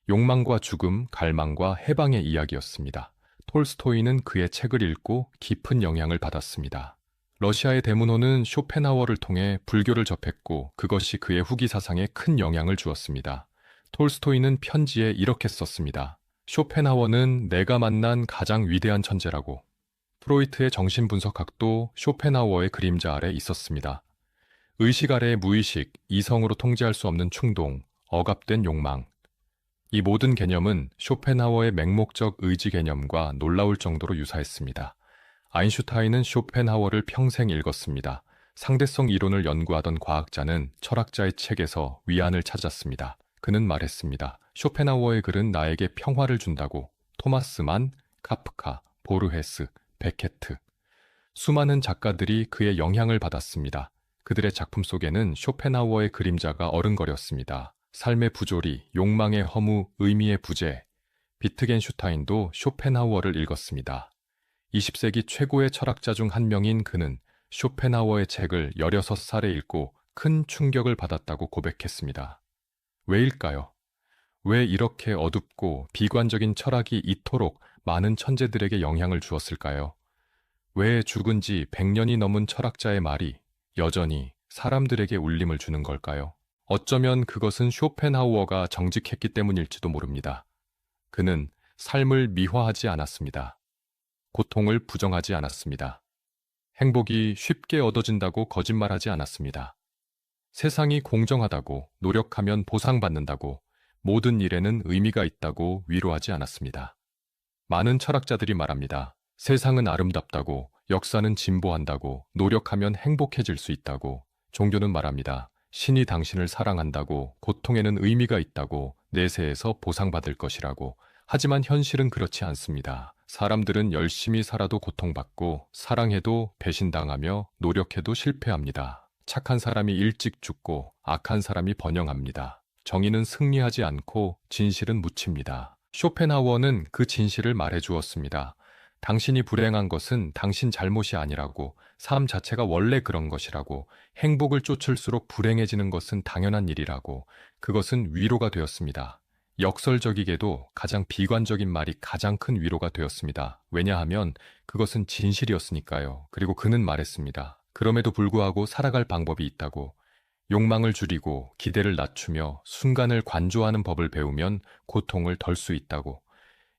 욕망과 죽음, 갈망과 해방의 이야기였습니다. 톨스토이는 그의 책을 읽고 깊은 영향을 받았습니다. 러시아의 데문호는 쇼펜하우어를 통해 불교를 접했고 그것이 그의 후기 사상에 큰 영향을 주었습니다. 톨스토이는 편지에 이렇게 썼습니다. 쇼펜하우어는 내가 만난 가장 위대한 천재라고. 프로이트의 정신분석학도 쇼펜하우어의 그림자 아래 있었습니다. 의식 아래의 무의식, 이성으로 통제할 수 없는 충동, 억압된 욕망. 이 모든 개념은 쇼펜하우어의 맹목적 의지 개념과 놀라울 정도로 유사했습니다. 아인슈타인은 쇼펜하우어를 평생 읽었습니다. 상대성 이론을 연구하던 과학자는 철학자의 책에서 위안을 찾았습니다. 그는 말했습니다. 쇼펜하우어의 글은 나에게 평화를 준다고. 토마스 만, 카프카, 보르헤스, 베케트. 수많은 작가들이 그의 영향을 받았습니다. 그들의 작품 속에는 쇼펜하우어의 그림자가 어른거렸습니다. 삶의 부조리, 욕망의 허무, 의미의 부재. 비트겐슈타인도 쇼펜하우어를 읽었습니다. 20세기 최고의 철학자 중 한 명인 그는 쇼펜하우어의 책을 16살에 읽고 큰 충격을 받았다고 고백했습니다. 왜일까요? 왜 이렇게 어둡고 비관적인 철학이 이토록 많은 천재들에게 영향을 주었을까요? 왜 죽은 지 100년이 넘은 철학자의 말이 여전히 사람들에게 울림을 주는 걸까요? 어쩌면 그것은 쇼펜하우어가 정직했기 때문일지도 모릅니다. 그는 삶을 미화하지 않았습니다. 고통을 부정하지 않았습니다. 행복이 쉽게 얻어진다고 거짓말하지 않았습니다. 세상이 공정하다고, 노력하면 보상받는다고, 모든 일에는 의미가 있다고 위로하지 않았습니다. 많은 철학자들이 말합니다. 세상은 아름답다고, 역사는 진보한다고, 노력하면 행복해질 수 있다고. 종교는 말합니다. 신이 당신을 사랑한다고, 고통에는 의미가 있다고, 내세에서 보상받을 것이라고. 하지만 현실은 그렇지 않습니다. 사람들은 열심히 살아도 고통받고, 사랑해도 배신당하며, 노력해도 실패합니다. 착한 사람이 일찍 죽고, 악한 사람이 번영합니다. 정의는 승리하지 않고, 진실은 묻힙니다. 쇼펜하우어는 그 진실을 말해주었습니다. 당신이 불행한 것은 당신 잘못이 아니라고, 삶 자체가 원래 그런 것이라고, 행복을 쫓을수록 불행해지는 것은 당연한 일이라고, 그것은 위로가 되었습니다. 역설적이게도 가장 비관적인 말이 가장 큰 위로가 되었습니다. 왜냐하면 그것은 진실이었으니까요. 그리고 그는 말했습니다. 그럼에도 불구하고 살아갈 방법이 있다고. 욕망을 줄이고 기대를 낮추며 순간을 관조하는 법을 배우면 고통을 덜 수 있다고.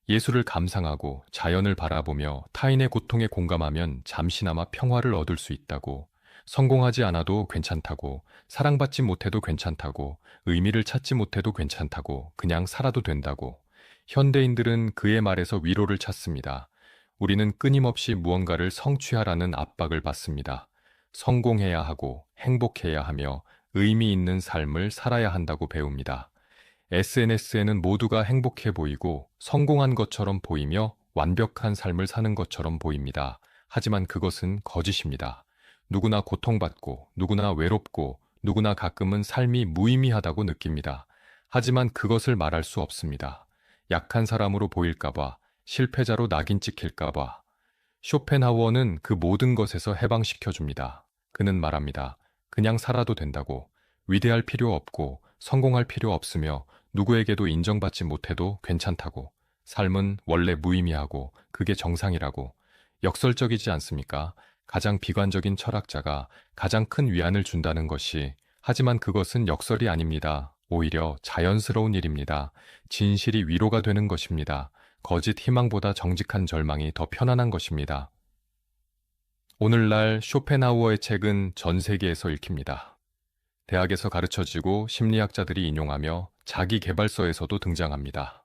예술을 감상하고 자연을 바라보며 타인의 고통에 공감하면 잠시나마 평화를 얻을 수 있다고, 성공하지 않아도 괜찮다고, 사랑받지 못해도 괜찮다고, 의미를 찾지 못해도 괜찮다고, 그냥 살아도 된다고. 현대인들은 그의 말에서 위로를 찾습니다. 우리는 끊임없이 무언가를 성취하라는 압박을 받습니다. 성공해야 하고 행복해야 하며 의미 있는 삶을 살아야 한다고 배웁니다. SNS에는 모두가 행복해 보이고 성공한 것처럼 보이며 완벽한 삶을 사는 것처럼 보입니다. 하지만 그것은 거짓입니다. 누구나 고통받고, 누구나 외롭고, 누구나 가끔은 삶이 무의미하다고 느낍니다. 하지만 그것을 말할 수 없습니다. 약한 사람으로 보일까봐, 실패자로 낙인 찍힐까봐. 쇼펜하우어는 그 모든 것에서 해방시켜줍니다. 그는 말합니다. 그냥 살아도 된다고, 위대할 필요 없고, 성공할 필요 없으며, 누구에게도 인정받지 못해도 괜찮다고, 삶은 원래 무의미하고, 그게 정상이라고. 역설적이지 않습니까? 가장 비관적인 철학자가 가장 큰 위안을 준다는 것이, 하지만 그것은 역설이 아닙니다. 오히려 자연스러운 일입니다. 진실이 위로가 되는 것입니다. 거짓 희망보다 정직한 절망이 더 편안한 것입니다. 오늘날 쇼펜하우어의 책은 전 세계에서 읽힙니다. 대학에서 가르쳐지고 심리학자들이 인용하며 자기 개발서에서도 등장합니다.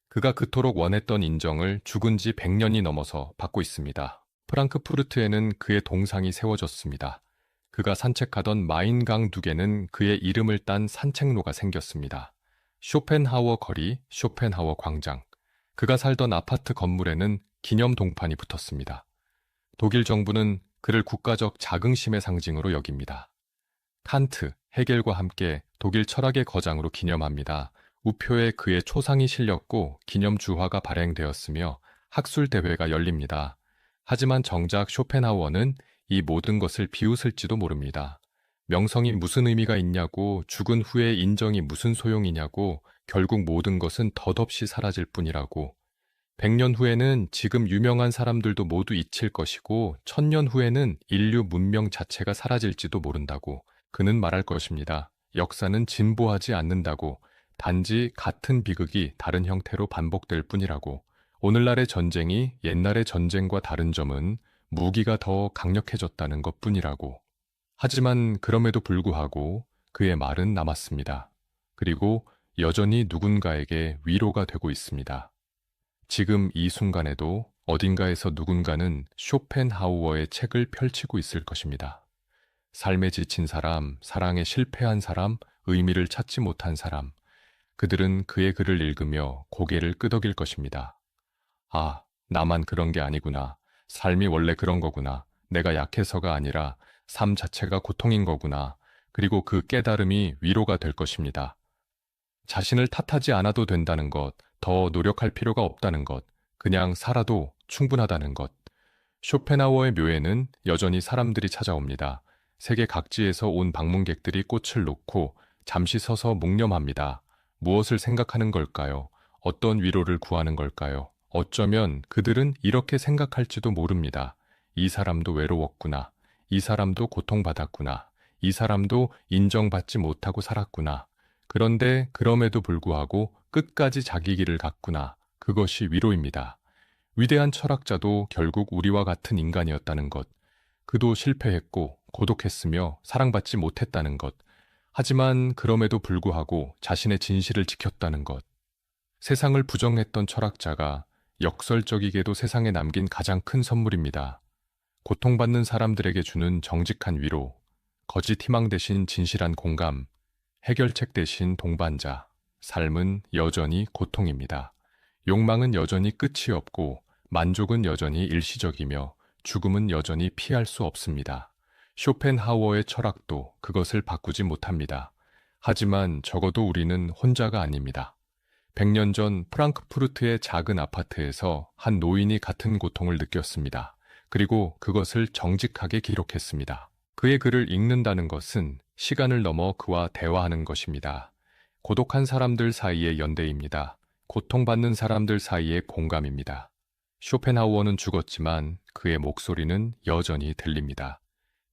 그가 그토록 원했던 인정을 죽은 지 100년이 넘어서 받고 있습니다. 프랑크푸르트에는 그의 동상이 세워졌습니다. 그가 산책하던 마인강 두개는 그의 이름을 딴 산책로가 생겼습니다. 쇼펜하우어 거리, 쇼펜하우어 광장. 그가 살던 아파트 건물에는 기념 동판이 붙었습니다. 독일 정부는 그를 국가적 자긍심의 상징으로 여깁니다. 칸트, 헤겔과 함께 독일 철학의 거장으로 기념합니다. 우표에 그의 초상이 실렸고 기념 주화가 발행되었으며 학술 대회가 열립니다. 하지만 정작 쇼펜하우어는 이 모든 것을 비웃을지도 모릅니다. 명성이 무슨 의미가 있냐고, 죽은 후에 인정이 무슨 소용이냐고, 결국 모든 것은 덧없이 사라질 뿐이라고. 100년 후에는 지금 유명한 사람들도 모두 잊힐 것이고 1000년 후에는 인류 문명 자체가 사라질지도 모른다고. 그는 말할 것입니다. 역사는 진보하지 않는다고. 단지 같은 비극이 다른 형태로 반복될 뿐이라고. 오늘날의 전쟁이 옛날의 전쟁과 다른 점은 무기가 더 강력해졌다는 것뿐이라고. 하지만 그럼에도 불구하고 그의 말은 남았습니다. 그리고 여전히 누군가에게 위로가 되고 있습니다. 지금 이 순간에도 어딘가에서 누군가는 쇼펜하우어의 책을 펼치고 있을 것입니다. 삶에 지친 사람, 사랑에 실패한 사람, 의미를 찾지 못한 사람, 그들은 그의 글을 읽으며 고개를 끄덕일 것입니다. 아, 나만 그런 게 아니구나. 삶이 원래 그런 거구나. 내가 약해서가 아니라 삶 자체가 고통인 거구나. 그리고 그 깨달음이 위로가 될 것입니다. 자신을 탓하지 않아도 된다는 것, 더 노력할 필요가 없다는 것, 그냥 살아도 충분하다는 것. 쇼펜하우어의 묘에는 여전히 사람들이 찾아옵니다. 세계 각지에서 온 방문객들이 꽃을 놓고 잠시 서서 묵념합니다. 무엇을 생각하는 걸까요? 어떤 위로를 구하는 걸까요? 어쩌면 그들은 이렇게 생각할지도 모릅니다. 이 사람도 외로웠구나. 이 사람도 고통받았구나. 이 사람도 인정받지 못하고 살았구나. 그런데 그럼에도 불구하고 끝까지 자기 길을 갔구나. 그것이 위로입니다. 위대한 철학자도 결국 우리와 같은 인간이었다는 것. 그도 실패했고 고독했으며 사랑받지 못했다는 것. 하지만 그럼에도 불구하고 자신의 진실을 지켰다는 것. 세상을 부정했던 철학자가 역설적이게도 세상에 남긴 가장 큰 선물입니다. 고통받는 사람들에게 주는 정직한 위로, 거짓 희망 대신 진실한 공감, 해결책 대신 동반자. 삶은 여전히 고통입니다. 욕망은 여전히 끝이 없고 만족은 여전히 일시적이며 죽음은 여전히 피할 수 없습니다. 쇼펜하우어의 철학도 그것을 바꾸지 못합니다. 하지만 적어도 우리는 혼자가 아닙니다. 100년 전 프랑크푸르트의 작은 아파트에서 한 노인이 같은 고통을 느꼈습니다. 그리고 그것을 정직하게 기록했습니다. 그의 글을 읽는다는 것은 시간을 넘어 그와 대화하는 것입니다. 고독한 사람들 사이의 연대입니다. 고통받는 사람들 사이의 공감입니다. 쇼펜하우어는 죽었지만 그의 목소리는 여전히 들립니다.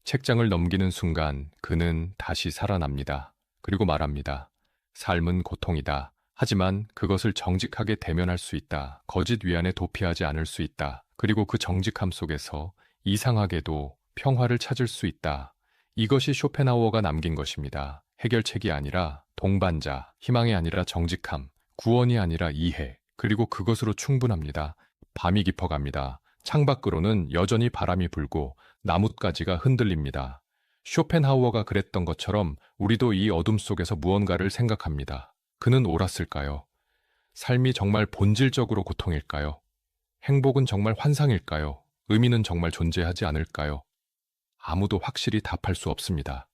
책장을 넘기는 순간 그는 다시 살아납니다. 그리고 말합니다. 삶은 고통이다. 하지만 그것을 정직하게 대면할 수 있다. 거짓 위안에 도피하지 않을 수 있다. 그리고 그 정직함 속에서 이상하게도 평화를 찾을 수 있다. 이것이 쇼펜하우어가 남긴 것입니다. 해결책이 아니라 동반자, 희망이 아니라 정직함, 구원이 아니라 이해, 그리고 그것으로 충분합니다. 밤이 깊어갑니다. 창밖으로는 여전히 바람이 불고 나뭇가지가 흔들립니다. 쇼펜하우어가 그랬던 것처럼 우리도 이 어둠 속에서 무언가를 생각합니다. 그는 옳았을까요? 삶이 정말 본질적으로 고통일까요? 행복은 정말 환상일까요? 의미는 정말 존재하지 않을까요? 아무도 확실히 답할 수 없습니다.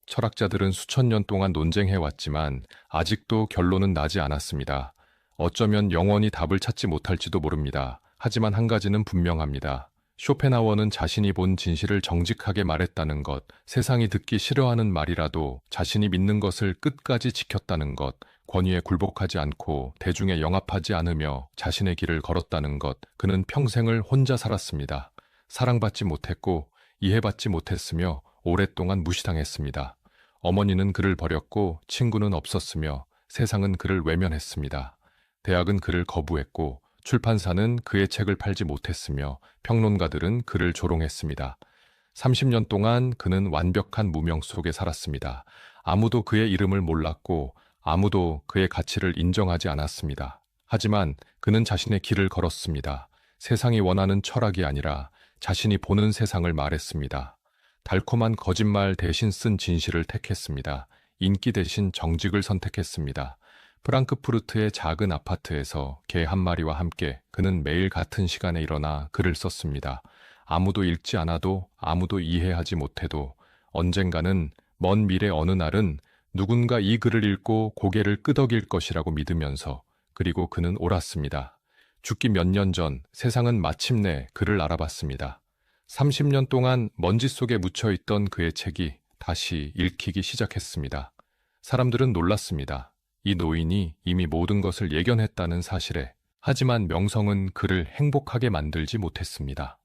철학자들은 수천 년 동안 논쟁해왔지만 아직도 결론은 나지 않았습니다. 어쩌면 영원히 답을 찾지 못할지도 모릅니다. 하지만 한 가지는 분명합니다. 쇼펜하우어는 자신이 본 진실을 정직하게 말했다는 것, 세상이 듣기 싫어하는 말이라도 자신이 믿는 것을 끝까지 지켰다는 것, 권위에 굴복하지 않고 대중에 영합하지 않으며 자신의 길을 걸었다는 것, 그는 평생을 혼자 살았습니다. 사랑받지 못했고 이해받지 못했으며 오랫동안 무시당했습니다. 어머니는 그를 버렸고 친구는 없었으며 세상은 그를 외면했습니다. 대학은 그를 거부했고 출판사는 그의 책을 팔지 못했으며 평론가들은 그를 조롱했습니다. 30년 동안 그는 완벽한 무명 속에 살았습니다. 아무도 그의 이름을 몰랐고 아무도 그의 가치를 인정하지 않았습니다. 하지만 그는 자신의 길을 걸었습니다. 세상이 원하는 철학이 아니라 자신이 보는 세상을 말했습니다. 달콤한 거짓말 대신 쓴 진실을 택했습니다. 인기 대신 정직을 선택했습니다. 프랑크푸르트의 작은 아파트에서 개 한 마리와 함께 그는 매일 같은 시간에 일어나 글을 썼습니다. 아무도 읽지 않아도 아무도 이해하지 못해도 언젠가는 먼 미래 어느 날은 누군가 이 글을 읽고 고개를 끄덕일 것이라고 믿으면서 그리고 그는 옳았습니다. 죽기 몇 년 전 세상은 마침내 그를 알아봤습니다. 30년 동안 먼지 속에 묻혀있던 그의 책이 다시 읽히기 시작했습니다. 사람들은 놀랐습니다. 이 노인이 이미 모든 것을 예견했다는 사실에. 하지만 명성은 그를 행복하게 만들지 못했습니다.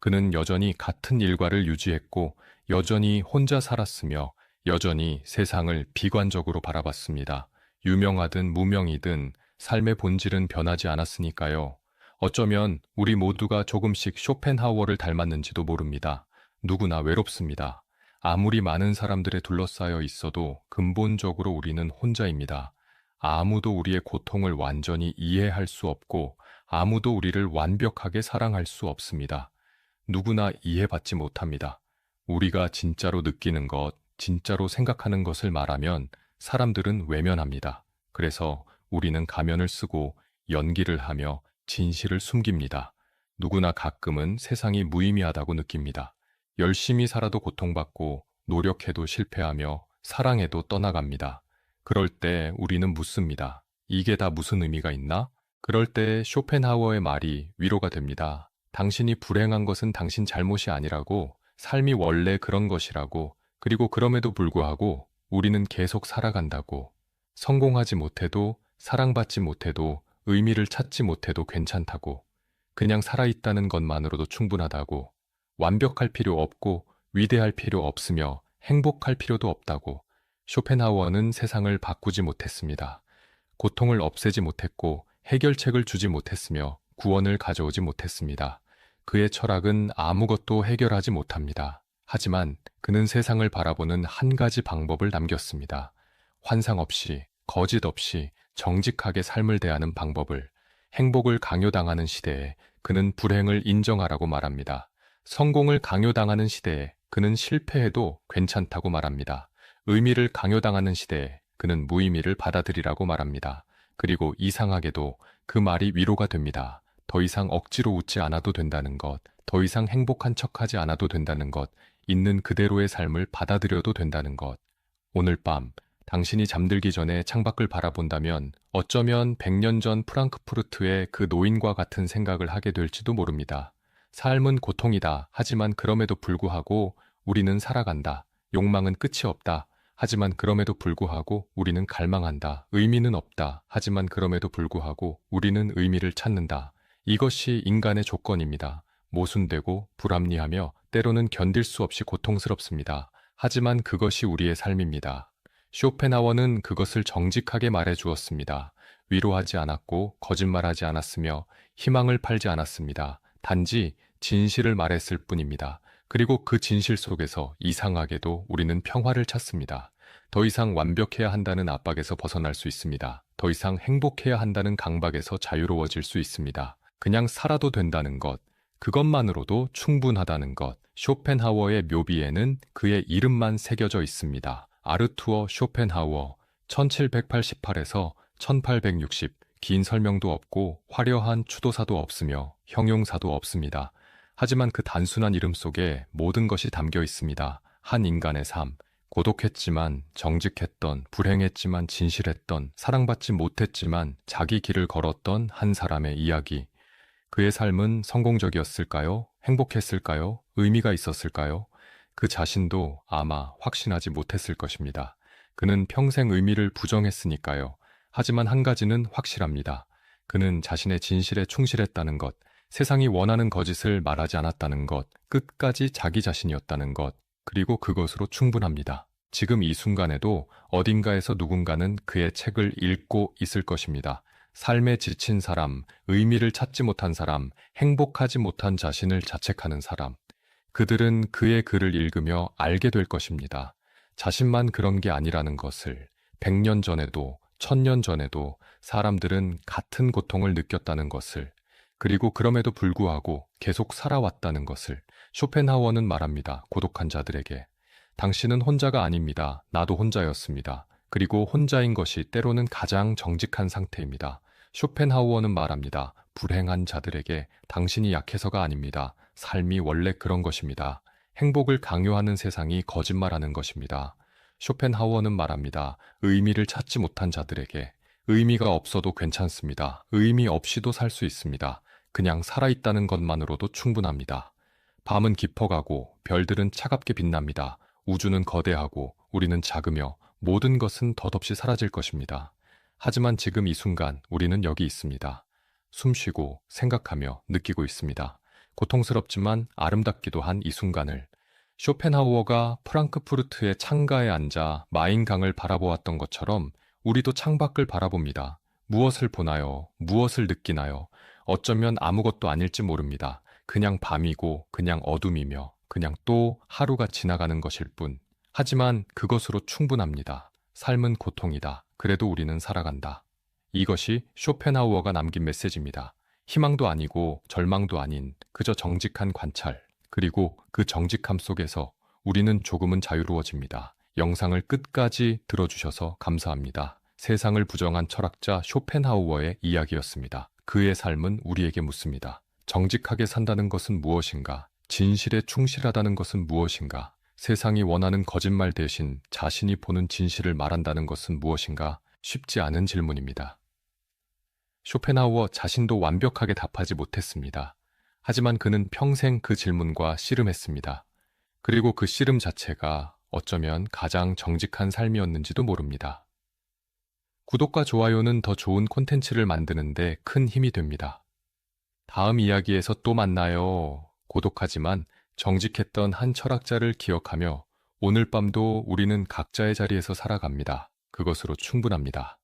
그는 여전히 같은 일과를 유지했고 여전히 혼자 살았으며 여전히 세상을 비관적으로 바라봤습니다. 유명하든 무명이든 삶의 본질은 변하지 않았으니까요. 어쩌면 우리 모두가 조금씩 쇼펜하우어를 닮았는지도 모릅니다. 누구나 외롭습니다. 아무리 많은 사람들에 둘러싸여 있어도 근본적으로 우리는 혼자입니다. 아무도 우리의 고통을 완전히 이해할 수 없고 아무도 우리를 완벽하게 사랑할 수 없습니다. 누구나 이해받지 못합니다. 우리가 진짜로 느끼는 것, 진짜로 생각하는 것을 말하면 사람들은 외면합니다. 그래서 우리는 가면을 쓰고 연기를 하며 진실을 숨깁니다. 누구나 가끔은 세상이 무의미하다고 느낍니다. 열심히 살아도 고통받고 노력해도 실패하며 사랑해도 떠나갑니다. 그럴 때 우리는 묻습니다. 이게 다 무슨 의미가 있나? 그럴 때 쇼펜하우어의 말이 위로가 됩니다. 당신이 불행한 것은 당신 잘못이 아니라고, 삶이 원래 그런 것이라고, 그리고 그럼에도 불구하고 우리는 계속 살아간다고. 성공하지 못해도, 사랑받지 못해도, 의미를 찾지 못해도 괜찮다고. 그냥 살아있다는 것만으로도 충분하다고. 완벽할 필요 없고 위대할 필요 없으며 행복할 필요도 없다고. 쇼펜하우어는 세상을 바꾸지 못했습니다. 고통을 없애지 못했고 해결책을 주지 못했으며 구원을 가져오지 못했습니다. 그의 철학은 아무것도 해결하지 못합니다. 하지만 그는 세상을 바라보는 한 가지 방법을 남겼습니다. 환상 없이, 거짓 없이 정직하게 삶을 대하는 방법을. 행복을 강요당하는 시대에 그는 불행을 인정하라고 말합니다. 성공을 강요당하는 시대에 그는 실패해도 괜찮다고 말합니다. 의미를 강요당하는 시대에 그는 무의미를 받아들이라고 말합니다. 그리고 이상하게도 그 말이 위로가 됩니다. 더 이상 억지로 웃지 않아도 된다는 것, 더 이상 행복한 척하지 않아도 된다는 것, 있는 그대로의 삶을 받아들여도 된다는 것. 오늘 밤 당신이 잠들기 전에 창밖을 바라본다면 어쩌면 100년 전 프랑크푸르트의 그 노인과 같은 생각을 하게 될지도 모릅니다. 삶은 고통이다. 하지만 그럼에도 불구하고 우리는 살아간다. 욕망은 끝이 없다. 하지만 그럼에도 불구하고 우리는 갈망한다. 의미는 없다. 하지만 그럼에도 불구하고 우리는 의미를 찾는다. 이것이 인간의 조건입니다. 모순되고 불합리하며 때로는 견딜 수 없이 고통스럽습니다. 하지만 그것이 우리의 삶입니다. 쇼펜하워는 그것을 정직하게 말해 주었습니다. 위로하지 않았고 거짓말하지 않았으며 희망을 팔지 않았습니다. 단지 진실을 말했을 뿐입니다. 그리고 그 진실 속에서 이상하게도 우리는 평화를 찾습니다. 더 이상 완벽해야 한다는 압박에서 벗어날 수 있습니다. 더 이상 행복해야 한다는 강박에서 자유로워질 수 있습니다. 그냥 살아도 된다는 것, 그것만으로도 충분하다는 것. 쇼펜하워의 묘비에는 그의 이름만 새겨져 있습니다. 아르투어 쇼펜하워, 1788에서 1860, 긴 설명도 없고 화려한 추도사도 없으며 형용사도 없습니다. 하지만 그 단순한 이름 속에 모든 것이 담겨 있습니다. 한 인간의 삶, 고독했지만 정직했던, 불행했지만 진실했던, 사랑받지 못했지만 자기 길을 걸었던 한 사람의 이야기. 그의 삶은 성공적이었을까요? 행복했을까요? 의미가 있었을까요? 그 자신도 아마 확신하지 못했을 것입니다. 그는 평생 의미를 부정했으니까요. 하지만 한 가지는 확실합니다. 그는 자신의 진실에 충실했다는 것, 세상이 원하는 거짓을 말하지 않았다는 것, 끝까지 자기 자신이었다는 것, 그리고 그것으로 충분합니다. 지금 이 순간에도 어딘가에서 누군가는 그의 책을 읽고 있을 것입니다. 삶에 지친 사람, 의미를 찾지 못한 사람, 행복하지 못한 자신을 자책하는 사람. 그들은 그의 글을 읽으며 알게 될 것입니다. 자신만 그런 게 아니라는 것을. 100년 전에도, 1000년 전에도 사람들은 같은 고통을 느꼈다는 것을. 그리고 그럼에도 불구하고 계속 살아왔다는 것을. 쇼펜하워는 말합니다. 고독한 자들에게. 당신은 혼자가 아닙니다. 나도 혼자였습니다. 그리고 혼자인 것이 때로는 가장 정직한 상태입니다. 쇼펜하우어는 말합니다. 불행한 자들에게 당신이 약해서가 아닙니다. 삶이 원래 그런 것입니다. 행복을 강요하는 세상이 거짓말하는 것입니다. 쇼펜하우어는 말합니다. 의미를 찾지 못한 자들에게 의미가 없어도 괜찮습니다. 의미 없이도 살 수 있습니다. 그냥 살아있다는 것만으로도 충분합니다. 밤은 깊어가고 별들은 차갑게 빛납니다. 우주는 거대하고 우리는 작으며 모든 것은 덧없이 사라질 것입니다. 하지만 지금 이 순간 우리는 여기 있습니다. 숨쉬고 생각하며 느끼고 있습니다. 고통스럽지만 아름답기도 한 이 순간을. 쇼펜하우어가 프랑크푸르트의 창가에 앉아 마인강을 바라보았던 것처럼 우리도 창밖을 바라봅니다. 무엇을 보나요? 무엇을 느끼나요? 어쩌면 아무것도 아닐지 모릅니다. 그냥 밤이고 그냥 어둠이며 그냥 또 하루가 지나가는 것일 뿐. 하지만 그것으로 충분합니다. 삶은 고통이다. 그래도 우리는 살아간다. 이것이 쇼펜하우어가 남긴 메시지입니다. 희망도 아니고 절망도 아닌 그저 정직한 관찰. 그리고 그 정직함 속에서 우리는 조금은 자유로워집니다. 영상을 끝까지 들어주셔서 감사합니다. 세상을 부정한 철학자 쇼펜하우어의 이야기였습니다. 그의 삶은 우리에게 묻습니다. 정직하게 산다는 것은 무엇인가? 진실에 충실하다는 것은 무엇인가? 세상이 원하는 거짓말 대신 자신이 보는 진실을 말한다는 것은 무엇인가? 쉽지 않은 질문입니다. 쇼펜하우어 자신도 완벽하게 답하지 못했습니다. 하지만 그는 평생 그 질문과 씨름했습니다. 그리고 그 씨름 자체가 어쩌면 가장 정직한 삶이었는지도 모릅니다. 구독과 좋아요는 더 좋은 콘텐츠를 만드는데 큰 힘이 됩니다. 다음 이야기에서 또 만나요. 고독하지만 정직했던 한 철학자를 기억하며 오늘 밤도 우리는 각자의 자리에서 살아갑니다. 그것으로 충분합니다.